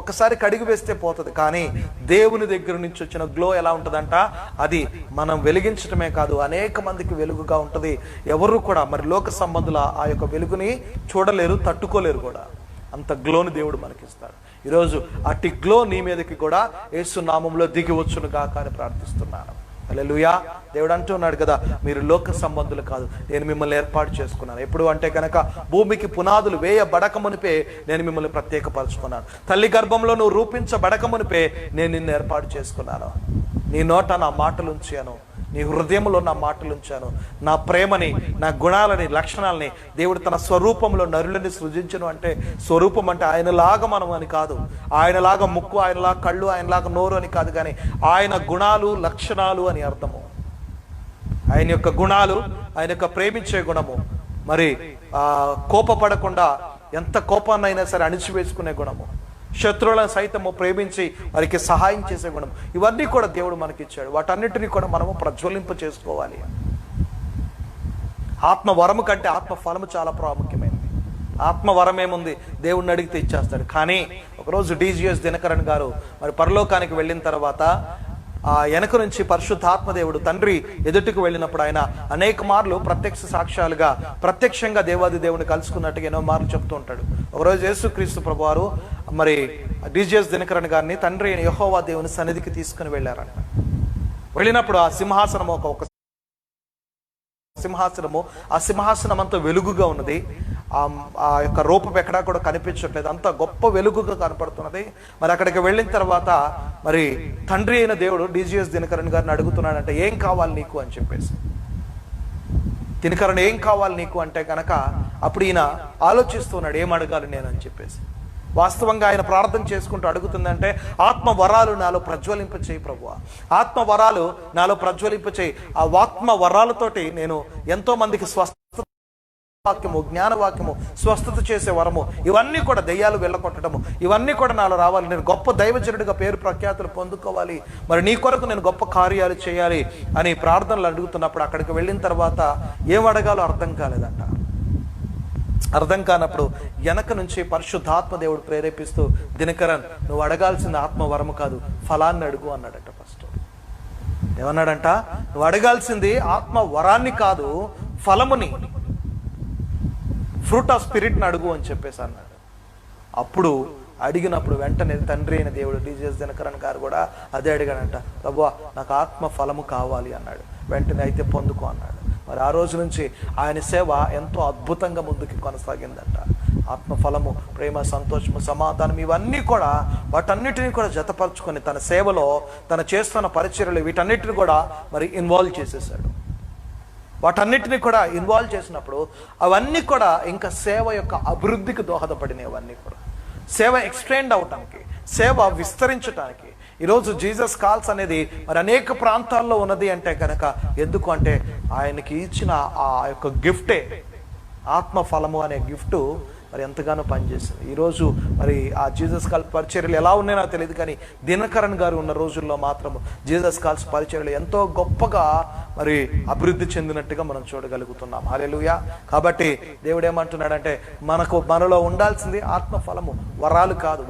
ఒక్కసారి కడిగి వేస్తే పోతుంది. కానీ దేవుని దగ్గర నుంచి వచ్చిన గ్లో ఎలా ఉంటుందంట, అది మనం వెలిగించడమే కాదు, అనేక మందికి వెలుగుగా ఉంటుంది. ఎవరు కూడా మరి లోక సంబంధుల ఆ యొక్క వెలుగుని చూడలేరు, తట్టుకోలేరు కూడా. అంత గ్లోని దేవుడు మనకిస్తాడు. ఈరోజు అట్టి గ్లో నీ మీదకి కూడా యేసు నామంలో దిగి వచ్చును గాక అని ప్రార్థిస్తున్నాను. హల్లెలూయా. దేవుడు అంటున్నాడు కదా, మీరు లోక సంబంధులు కాదు, నేను మిమ్మల్ని ఏర్పాటు చేసుకున్నాను. ఎప్పుడు అంటే కనుక భూమికి పునాదులు వేయబడక మునిపే నేను మిమ్మల్ని ప్రత్యేకపరుచుకున్నాను. తల్లి గర్భంలో నువ్వు రూపించబడక మునిపే నేను నిన్ను ఏర్పాటు చేసుకున్నాను. నీ నోట నా మాటలు ఉంచాను, నీ హృదయంలో నా మాటలు ఉంచాను. నా ప్రేమని, నా గుణాలని, లక్షణాలని దేవుడు తన స్వరూపంలో నరులని సృజించను. అంటే స్వరూపం అంటే ఆయనలాగా మనం అని కాదు, ఆయనలాగా ముక్కు, ఆయనలాగా కళ్ళు, ఆయనలాగా నోరు అని కాదు, కానీ ఆయన గుణాలు, లక్షణాలు అని అర్థము. ఆయన యొక్క గుణాలు, ఆయన యొక్క ప్రేమించే గుణము, మరి కోపపడకుండా ఎంత కోపాన్నైనా సరే అణిచివేసుకునే గుణము, శత్రువులను సైతము ప్రేమించి వారికి సహాయం చేసే గుణం, ఇవన్నీ కూడా దేవుడు మనకిచ్చాడు. వాటన్నిటినీ కూడా మనము ప్రజ్వలింప చేసుకోవాలి. ఆత్మ వరము కంటే ఆత్మ ఫలము చాలా ప్రాముఖ్యమైనది. ఆత్మ వరం ఏముంది, దేవుడిని అడిగితే ఇచ్చేస్తాడు. కానీ ఒకరోజు DGS దినకరన్ గారు మరి పరలోకానికి వెళ్ళిన తర్వాత ఆ వెనక నుంచి పరిశుద్ధాత్మదేవుడు తండ్రి ఎదుటికి వెళ్ళినప్పుడు ఆయన అనేక మార్లు ప్రత్యక్ష సాక్ష్యాలుగా, ప్రత్యక్షంగా దేవాది దేవుని కలుసుకున్నట్టుగా ఎన్నో మార్లు చెప్తూ ఉంటాడు. ఒకరోజు యేసుక్రీస్తు ప్రభువారు మరి DGS దినకరన్ గారిని తండ్రి అయిన యెహోవా దేవుని సన్నిధికి తీసుకుని వెళ్ళారంట. వెళ్ళినప్పుడు ఆ సింహాసనం ఒక సింహాసనము, ఆ సింహాసనం అంతా వెలుగుగా ఉన్నది. ఆ యొక్క రూపం ఎక్కడా కూడా కనిపించట్లేదు, అంత గొప్ప వెలుగుగా కనపడుతున్నది. మరి అక్కడికి వెళ్ళిన తర్వాత మరి తండ్రి అయిన దేవుడు DGS దినకరన్ గారిని అడుగుతున్నాడంటే, ఏం కావాలి నీకు అని చెప్పేసి. దినకరన్ ఏం కావాలి నీకు అంటే కనుక అప్పుడు ఈయన ఆలోచిస్తున్నాడు, ఏం అడగాలి నేను అని చెప్పేసి. వాస్తవంగా ఆయన ప్రార్థన చేసుకుంటూ అడుగుతుందంటే, ఆత్మ వరాలు నాలో ప్రజ్వలింప చేయి ప్రభువా, ఆత్మ వరాలు నాలో ప్రజ్వలింప చేయి. ఆ ఆత్మ వరాలతోటి నేను ఎంతో మందికి స్వస్థ వాక్యము, జ్ఞానవాక్యము, స్వస్థత చేసే వరము, ఇవన్నీ కూడా దెయ్యాలు వెళ్ళకొట్టడము, ఇవన్నీ కూడా నాలో రావాలి. నేను గొప్ప దైవజనుడిగా పేరు ప్రఖ్యాతులు పొందుకోవాలి, మరి నీ కొరకు నేను గొప్ప కార్యాలు చేయాలి అని ప్రార్థనలు అడుగుతున్నప్పుడు అక్కడికి వెళ్ళిన తర్వాత ఏం అడగాలో అర్థం కాలేదంట. అర్థం కానప్పుడు వెనక నుంచి పరిశుద్ధాత్మ దేవుడు ప్రేరేపిస్తూ, దినకరన్ నువ్వు అడగాల్సిన ఆత్మ వరము కాదు, ఫలాన్ని అడుగు అన్నాడట. ఫస్ట్ ఏమన్నాడంట, నువ్వు అడగాల్సింది ఆత్మ వరాన్ని కాదు, ఫలముని, ఫ్రూట్ ఆఫ్ స్పిరిట్ని అడుగు అని చెప్పేసి అన్నాడు. అప్పుడు అడిగినప్పుడు వెంటనే తండ్రి అయిన దేవుడు DGS దినకరన్ గారు కూడా అదే అడిగాడంట, ప్రభువా నాకు ఆత్మ ఫలము కావాలి అన్నాడు. వెంటనే అయితే పొందుకో అన్నాడు. మరి ఆ రోజు నుంచి ఆయన సేవ ఎంతో అద్భుతంగా ముందుకు కొనసాగిందంట. ఆత్మఫలము, ప్రేమ, సంతోషము, సమాధానం, ఇవన్నీ కూడా వాటన్నిటిని కూడా జతపరుచుకొని తన సేవలో, తన చేస్తున్న పరిచర్యలు, వీటన్నిటిని కూడా మరి ఇన్వాల్వ్ చేసేసాడు. వాటన్నిటిని కూడా ఇన్వాల్వ్ చేసినప్పుడు అవన్నీ కూడా ఇంకా సేవ యొక్క అభివృద్ధికి దోహదపడినవి. అవన్నీ కూడా సేవ ఎక్స్టెండ్ అవటానికి, సేవ విస్తరించడానికి. ఈరోజు జీసస్ కాల్స్ అనేది మరి అనేక ప్రాంతాల్లో ఉన్నది అంటే కనుక ఎందుకు అంటే ఆయనకి ఇచ్చిన ఆ యొక్క గిఫ్టే, ఆత్మ ఫలము అనే గిఫ్ట్ మరి ఎంతగానో పనిచేస్తుంది. ఈరోజు మరి ఆ జీసస్ కాల్స్ పరిచర్యలు ఎలా ఉన్నాయో నాకు తెలియదు, కానీ దినకరన్ గారు ఉన్న రోజుల్లో మాత్రము జీసస్ కాల్స్ పరిచర్యలు ఎంతో గొప్పగా మరి అభివృద్ధి చెందినట్టుగా మనం చూడగలుగుతున్నాం. హల్లెలూయా. కాబట్టి దేవుడు ఏమంటున్నాడంటే మనలో ఉండాల్సింది ఆత్మఫలము, వరాలు కాదు.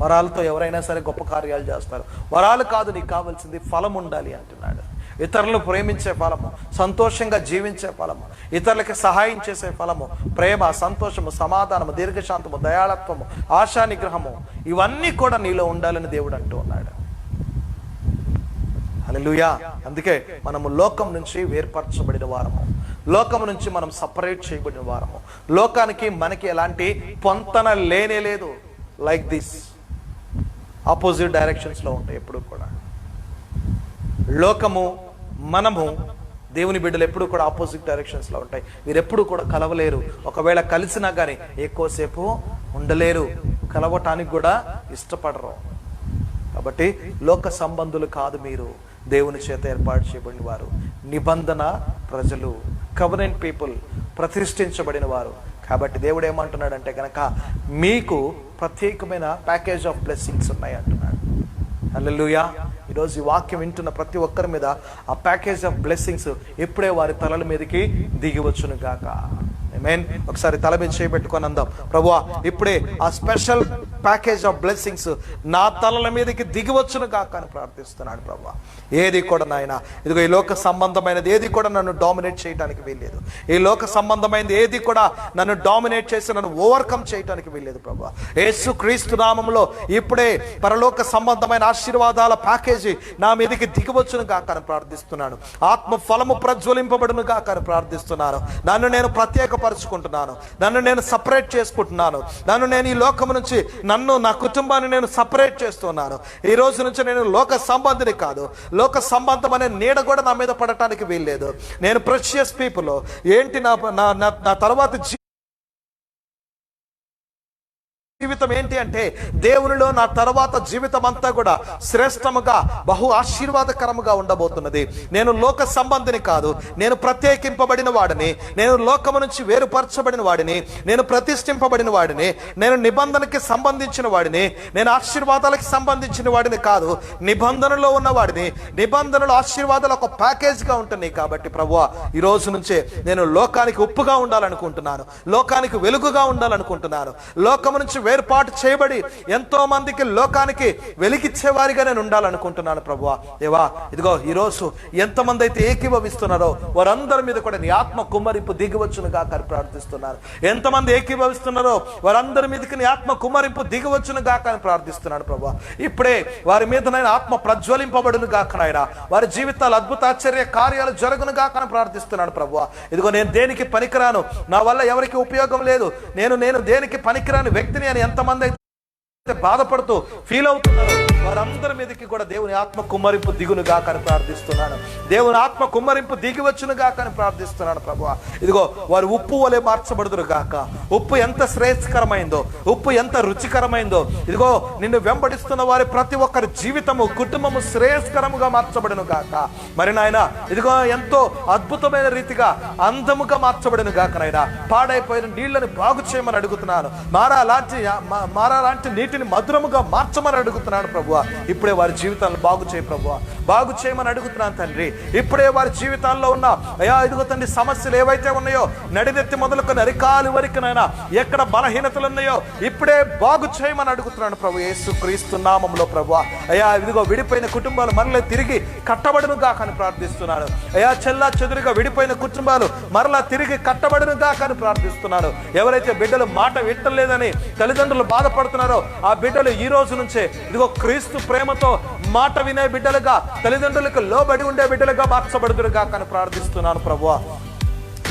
వరాలతో ఎవరైనా సరే గొప్ప కార్యాలు చేస్తారు. వరాలు కాదు, నీకు కావాల్సింది ఫలం ఉండాలి అంటున్నాడు. ఇతరులను ప్రేమించే ఫలము, సంతోషంగా జీవించే ఫలము, ఇతరులకి సహాయం చేసే ఫలము, ప్రేమ, సంతోషము, సమాధానము, దీర్ఘశాంతము, దయాళత్వము, ఆశా నిగ్రహము, ఇవన్నీ కూడా నీలో ఉండాలని దేవుడు అంటూ ఉన్నాడు. హల్లెలూయా. అందుకే మనము లోకం నుంచి వేర్పరచబడిన వారము, లోకం నుంచి మనం సపరేట్ చేయబడిన వారము. లోకానికి మనకి ఎలాంటి పొంతన లేనే లేదు. లైక్ దిస్ ఆపోజిట్ డైరెక్షన్స్ లో ఉంటాయి ఎప్పుడు కూడా. లోకము, మనము, దేవుని బిడ్డలు ఎప్పుడు కూడా ఆపోజిట్ డైరెక్షన్స్ లో ఉంటాయి. మీరు ఎప్పుడు కూడా కలవలేరు. ఒకవేళ కలిసినా కానీ ఎక్కువసేపు ఉండలేరు, కలవటానికి కూడా ఇష్టపడరు. కాబట్టి లోక సంబంధులు కాదు మీరు, దేవుని చేత ఏర్పాటు చేయబడిన వారు, నిబంధన ప్రజలు, కవెనెంట్ పీపుల్, ప్రతిష్ఠించబడిన వారు. కాబట్టి దేవుడు ఏమంటున్నాడంటే కనుక మీకు ప్రత్యేకమైన ప్యాకేజ్ ఆఫ్ బ్లెస్సింగ్స్ ఉన్నాయి అంటున్నాడు. హల్లెలూయా. ఈరోజు ఈ వాక్యం వింటున్న ప్రతి ఒక్కరి మీద ఆ ప్యాకేజ్ ఆఫ్ బ్లెస్సింగ్స్ ఇప్పుడే వారి తలల మీదకి దిగివచ్చును గాక. ఆమేన్. ఒకసారి తల మీద చేయబెట్టుకొని అందాం, ప్రభువా ఇప్పుడే ఆ స్పెషల్ ప్యాకేజ్ ఆఫ్ బ్లెస్సింగ్స్ నా తలల మీదకి దిగివచ్చును గాక అని ప్రార్థిస్తున్నాడు. ప్రభువా ఏది కూడా నాయన, ఇదిగో ఈ లోక సంబంధమైనది ఏది కూడా నన్ను డామినేట్ చేయడానికి వీల్లేదు. ఈ లోక సంబంధమైనది ఏది కూడా నన్ను డామినేట్ చేసి నన్ను ఓవర్కమ్ చేయడానికి వీల్లేదు. ప్రభువా యేసుక్రీస్తు నామములో ఇప్పుడే పరలోక సంబంధమైన ఆశీర్వాదాల ప్యాకేజీ నా మీదకి దిగివచ్చును గాక అని ప్రార్థిస్తున్నాను. ఆత్మ ఫలము ప్రజ్వలింపబడును గాక అని ప్రార్థిస్తున్నాను. నన్ను నేను ప్రత్యేకపరుచుకుంటున్నాను, నన్ను నేను సపరేట్ చేసుకుంటున్నాను. నన్ను నేను ఈ లోకము నుంచి, నన్ను, నా కుటుంబాన్ని నేను సపరేట్ చేస్తున్నాను. ఈ రోజు నుంచి నేను లోక సంబంధిని కాదు, లోక సంబంధం అనే నీడ కూడా నా మీద పడటానికి వీల్లేదు. నేను ప్రెషియస్ పీపుల్. ఏంటి నా తర్వాత జీవితం ఏంటి అంటే, దేవునిలో నా తర్వాత జీవితం అంతా కూడా శ్రేష్టముగా, బహు ఆశీర్వాదకరముగా ఉండబోతున్నది. నేను లోక సంబంధిని కాదు, నేను ప్రత్యేకింపబడిన వాడిని, నేను లోకము నుంచి వేరుపరచబడిన వాడిని, నేను ప్రతిష్ఠింపబడిన వాడిని, నేను నిబంధనకి సంబంధించిన వాడిని, నేను ఆశీర్వాదాలకు సంబంధించిన వాడిని కాదు, నిబంధనలో ఉన్న వాడిని. నిబంధనలు, ఆశీర్వాదాలు ఒక ప్యాకేజ్గా ఉంటున్నాయి. కాబట్టి ప్రభువా ఈ రోజు నుంచే నేను లోకానికి ఉప్పుగా ఉండాలనుకుంటున్నాను, లోకానికి వెలుగుగా ఉండాలనుకుంటున్నాను. లోకము నుంచి వేర్పాటు చేయబడి ఎంతో మందికి, లోకానికి వెలిగిచ్చే వారిగా నేను ఉండాలనుకుంటున్నాను. ప్రభువా దేవా ఇదిగో ఈరోజు ఎంతమంది అయితే ఏకీభవిస్తున్నారో వారందరి మీద కూడా నీ ఆత్మ కుమ్మరింపు దిగివచ్చును గాక అని ప్రార్థిస్తున్నాను. ఎంతమంది ఏకీభవిస్తున్నారో వారందరి మీదకి నీ ఆత్మ కుమ్మరింపు దిగివచ్చును గాక అని ప్రార్థిస్తున్నాను. ప్రభువా ఇప్పుడే వారి మీద నేను ఆత్మ ప్రజ్వలింపబడును గాక నాయనా, వారి జీవితాలు అద్భుత ఆశ్చర్య కార్యాలు జరుగును గాక అని ప్రార్థిస్తున్నాను. ప్రభువా ఇదిగో నేను దేనికి పనికిరాను, నా వల్ల ఎవరికి ఉపయోగం లేదు, నేను దేనికి పనికిరాని వ్యక్తిని అని ఎంతమంది అయితే బాధపడుతూ ఫీల్ అవుతున్నారు, వారందరి మీదకి కూడా దేవుని ఆత్మ కుమ్మరింపు దిగును గాక అని ప్రార్థిస్తున్నాను. దేవుని ఆత్మ కుమ్మరింపు దిగి వచ్చును గాక అని ప్రార్థిస్తున్నాను. ప్రభువా ఇదిగో వారు ఉప్పు వలె మార్చబడుదురు గాక. ఉప్పు ఎంత శ్రేయస్కరమైందో, ఉప్పు ఎంత రుచికరమైందో, ఇదిగో నిన్ను వెంబడిస్తున్న వారి ప్రతి ఒక్కరి జీవితము, కుటుంబము శ్రేయస్కరముగా మార్చబడును గాక. మరి నాయన ఇదిగో ఎంతో అద్భుతమైన రీతిగా అందముగా మార్చబడును గాక. నాయన పాడైపోయిన నీళ్లను బాగు చేయమని అడుగుతున్నాను. మారా లాంటి నీటిని మధురముగా మార్చమని అడుగుతున్నాను. ప్రభువా ఇప్పుడే వారి జీవితాలను బాగు చేయ ప్రభువా, బాగు చేయమని అడుగుతున్నాను తండ్రి. ఇప్పుడే వారి జీవితాల్లో ఉన్న అయ్యా ఇదిగో తండ్రి సమస్యలు ఏవైతే ఉన్నాయో, నడినెత్తి మొదలుకొని అరికాలు వరకునైనా ఎక్కడ బలహీనతలు ఉన్నాయో ఇప్పుడే బాగు చేయమని అడుగుతున్నాను ప్రభు యేసుక్రీస్తు నామములో. ప్రభువా అయ్యా ఇదిగో విడిపోయిన కుటుంబాలు మరలా తిరిగి కట్టబడును గాక అని ప్రార్థిస్తున్నాను. అయ్యా చెల్లా చెదురుగా విడిపోయిన కుటుంబాలు మరలా తిరిగి కట్టబడును గాక అని ప్రార్థిస్తున్నాను. ఎవరైతే బిడ్డలు మాట వింటలేదని తల్లిదండ్రులు బాధపడుతున్నారో ఆ బిడ్డలు ఈ రోజు నుంచే ఇదిగో క్రీస్తు ప్రేమతో మాట వినే బిడ్డలుగా, తల్లిదండ్రులకు లోబడి ఉండే బిడ్డలుగా మార్చబడుదురు గాక అని ప్రార్థిస్తున్నాను. ప్రభువా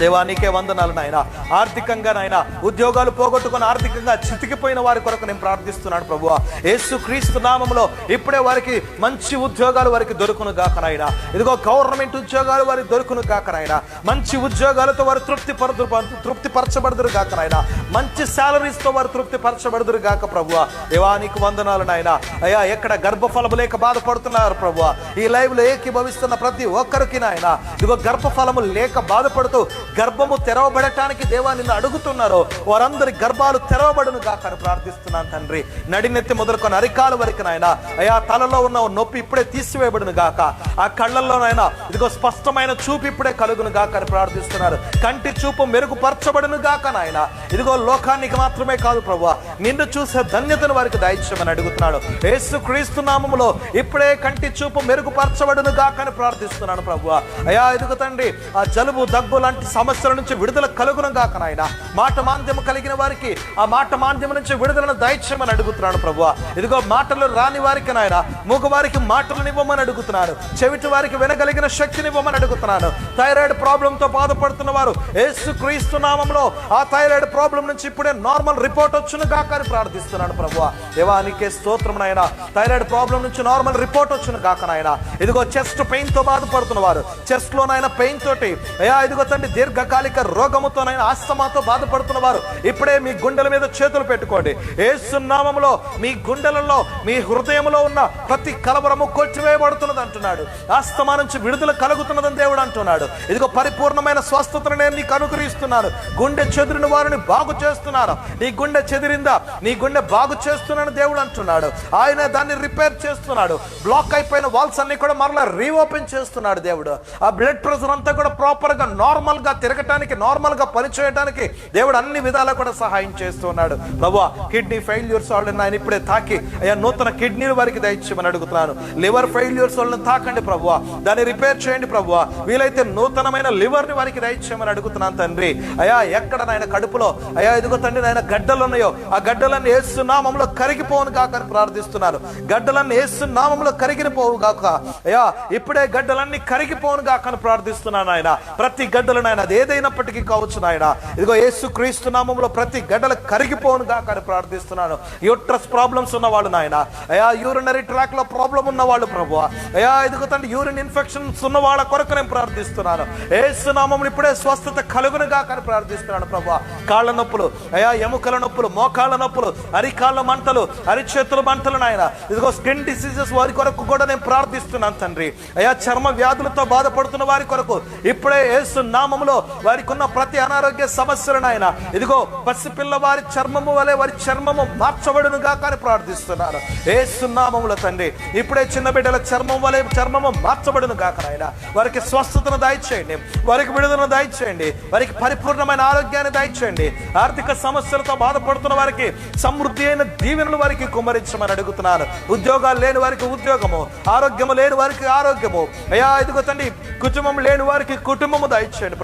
దేవా నీకే వందనాలు నాయన. ఆర్థికంగా నాయన ఉద్యోగాలు పోగొట్టుకుని ఆర్థికంగా చితికిపోయిన వారి కొరకు నేను ప్రార్థిస్తున్నాను. ప్రభువా యేసుక్రీస్తు నామములో ఇప్పుడే వారికి మంచి ఉద్యోగాలు వారికి దొరుకును గాక నాయన. ఇదిగో గవర్నమెంట్ ఉద్యోగాలు వారికి దొరుకును గాక నాయన. మంచి ఉద్యోగాలతో వారు తృప్తిపరచబడుదురు గాక నాయన. మంచి శాలరీస్ తో వారు తృప్తిపరచబడుదురు గాక. ప్రభువా దేవా నీకు వందనాలు నాయన. అయ్యా ఎక్కడ గర్భఫలము లేక బాధపడుతున్నారు ప్రభువా, ఈ లైవ్ లో ఏకీభవిస్తున్న ప్రతి ఒక్కరికి నాయన ఇదిగో గర్భఫలము లేక బాధపడుతూ గర్భము తెరవబడటానికి దేవా నిన్ను అడుగుతున్నారో వారందరి గర్భాలు తెరవబడును గాక అని ప్రార్థిస్తున్నాను తండ్రి. నడినెత్తి మొదలుకొని అరికాల వరకు నాయన అయా తలలో ఉన్న నొప్పి ఇప్పుడే తీసివేయబడును గాక. ఆ కళ్ళల్లోనైనా ఇదిగో స్పష్టమైన చూపు ఇప్పుడే కలుగును గాక అని ప్రార్థిస్తున్నారు. కంటి చూపు మెరుగుపరచబడును గాక నాయన. ఇదిగో లోకానికి మాత్రమే కాదు ప్రభువా, నిన్ను చూసే ధన్యతను వారికి దయచేయమని అడుగుతున్నాడు. యేసుక్రీస్తు నామములో ఇప్పుడే కంటి చూపు మెరుగుపరచబడును గాక అని ప్రార్థిస్తున్నాను ప్రభువా. అయా ఇదిగో తండ్రి ఆ జలుబు దగ్గు లాంటి సమస్యల నుంచి విడుదల కలుగును గాక నాయన. మాట మాంద్యము కలిగిన వారికి ఆ మాట మాంద్యము నుంచి విడుదలను దయచేయమని అడుగుతున్నాను ప్రభువా. ఇదిగో మాటలు రాని వారికి నాయన మూగవారికి మాటలను ఇవ్వమని అడుగుతున్నాను. చెవిటి వారికి వినగలిగిన శక్తిని ఇవ్వమని అడుగుతున్నాను. థైరాయిడ్ ప్రాబ్లంతో బాధపడుతున్న వారు యేసుక్రీస్తు నామములో ఆ థైరాయిడ్ ప్రాబ్లం నుంచి ఇప్పుడే నార్మల్ రిపోర్ట్ వచ్చును గాక అని ప్రార్థిస్తున్నాను ప్రభువా. దేవానికే స్తోత్రం నాయన. థైరాయిడ్ ప్రాబ్లం నుంచి నార్మల్ రిపోర్ట్ వచ్చును గాక నాయన. ఇదిగో చెస్ట్ పెయిన్ తో బాధపడుతున్న వారు చెస్ట్ లోనైనా పెయిన్ తోటి అయ్యా ఇదిగో తండ్రి దీర్ఘకాలిక రోగముతోనైనా ఆస్తమాతో బాధపడుతున్న వారు ఇప్పుడే మీ గుండెల మీద చేతులు పెట్టుకోండి. యేసు నామములో మీ గుండెలలో మీ హృదయంలో ఉన్న ప్రతి కలవరము కొట్టివేయబడుతున్నది అంటున్నాడు. ఆస్తమా నుంచి విడుదల కలుగుతున్నదని దేవుడు అంటున్నాడు. ఇదిగో పరిపూర్ణమైన స్వస్థతను నేను నీకు అనుగ్రహిస్తున్నాను. గుండె చెదిరిన వారిని బాగు చేస్తున్నాను. నీ గుండె చెదిరిందా, నీ గుండె బాగు చేస్తున్నాను దేవుడు అంటున్నాడు. ఆయన దాన్ని రిపేర్ చేస్తున్నాడు. బ్లాక్ అయిపోయిన వాల్స్ అన్ని కూడా మరలా రీఓపెన్ చేస్తున్నాడు దేవుడు. ఆ బ్లడ్ ప్రెషర్ అంతా కూడా ప్రాపర్ గా నార్మల్ గా తిరగటానికి నార్మల్ గా పనిచేయడానికి దేవుడు అన్ని విధాలా కూడా సహాయం చేస్తున్నాడు. ప్రభువా కిడ్నీ ఫెయిల్యూర్స్ వాళ్ళని ఆయన ఇప్పుడే తాకి అయ్యా నూతన కిడ్నీలు వారికి దయచేయమని అడుగుతున్నాను. లివర్ ఫెయిల్యూర్స్ వాళ్ళని తాకండి ప్రభువా, దాన్ని రిపేర్ చేయండి ప్రభువా. వీలైతే నూతనమైన లివర్ ని వారికి దయచేయమని అడుగుతున్నాను తండ్రి. అయా ఎక్కడ నాయన కడుపులో అయా ఇదిగో తండ్రి నాయన గడ్డలు ఉన్నాయో ఆ గడ్డలన్నీ యేసు నామములో కరిగిపోవును గాక అని ప్రార్థిస్తున్నాను. గడ్డలన్నీ యేసు నామములో కరిగిపోవు గాక. అయ్యా ఇప్పుడే గడ్డలన్నీ కరిగిపోవును గాక అని ప్రార్థిస్తున్నాను ఆయన. ప్రతి గడ్డలు నాయన అది ఏదైనప్పటికీ కావచ్చు నాయన ఇదిగో యేసు క్రీస్తు నామములో ప్రతి గడ్డలు కరిగిపోవును గాక అని ప్రార్థిస్తున్నాను. యూట్రస్ ప్రాబ్లమ్స్ ఉన్న వాళ్ళు నాయన అయా యూరినరీ ట్రాక్ లో ప్రాబ్లం ఉన్న వాళ్ళు ప్రభువా అయా ఇదిగో తండ్రి యూరిన్ ఇన్ఫెక్షన్స్ ఉన్న వాళ్ళ కొరకు నేను ప్రార్థిస్తున్నాను. యేసు నామములో ఇప్పుడే స్వస్థత కలుగును గాక అని ప్రార్థిస్తున్నాను ప్రభువా. కాళ్ళ నొప్పులు అయా ఎముకల నొప్పులు మోకాళ్ళ నొప్పులు అరికాళ్ళ మంటలు అరిచేతుల మంటలు నాయన ఇదిగో స్కిన్ డిసీజెస్ వారి కొరకు కూడా నేను ప్రార్థిస్తున్నాను తండ్రి. అయా చర్మ వ్యాధులతో బాధపడుతున్న వారి కొరకు ఇప్పుడే యేసు నామములో వారికి ఉన్న ప్రతి అనారోగ్య సమస్యలు నాయన ఇదిగో పసిపిల్ల వారి చర్మము వలె వారి చర్మము మార్చబడును గాక అని ప్రార్థిస్తున్నాను. యేసు నామములో తండ్రి ఇప్పుడే చిన్న బిడ్డల చర్మం వలె చర్మము మార్చబడును గాక నాయన. వారికి స్వస్థతను దయచేయండి, వారికి విడుదలను దయచేయండి, వారికి పరిపూర్ణమైన ఆరోగ్యాన్ని దయచేయండి. ఆర్థిక సమస్యలతో బాధపడుతున్న వారికి సమృద్ధి అయిన దీవెనలు వారికి కుమ్మరించమని అడుగుతున్నాను. ఉద్యోగాలు లేని వారికి ఉద్యోగము, ఆరోగ్యము లేని వారికి ఆరోగ్యము, అయ్యా ఇదిగో తండ్రి కుటుంబం లేని వారికి కుటుంబము దయచేయండి.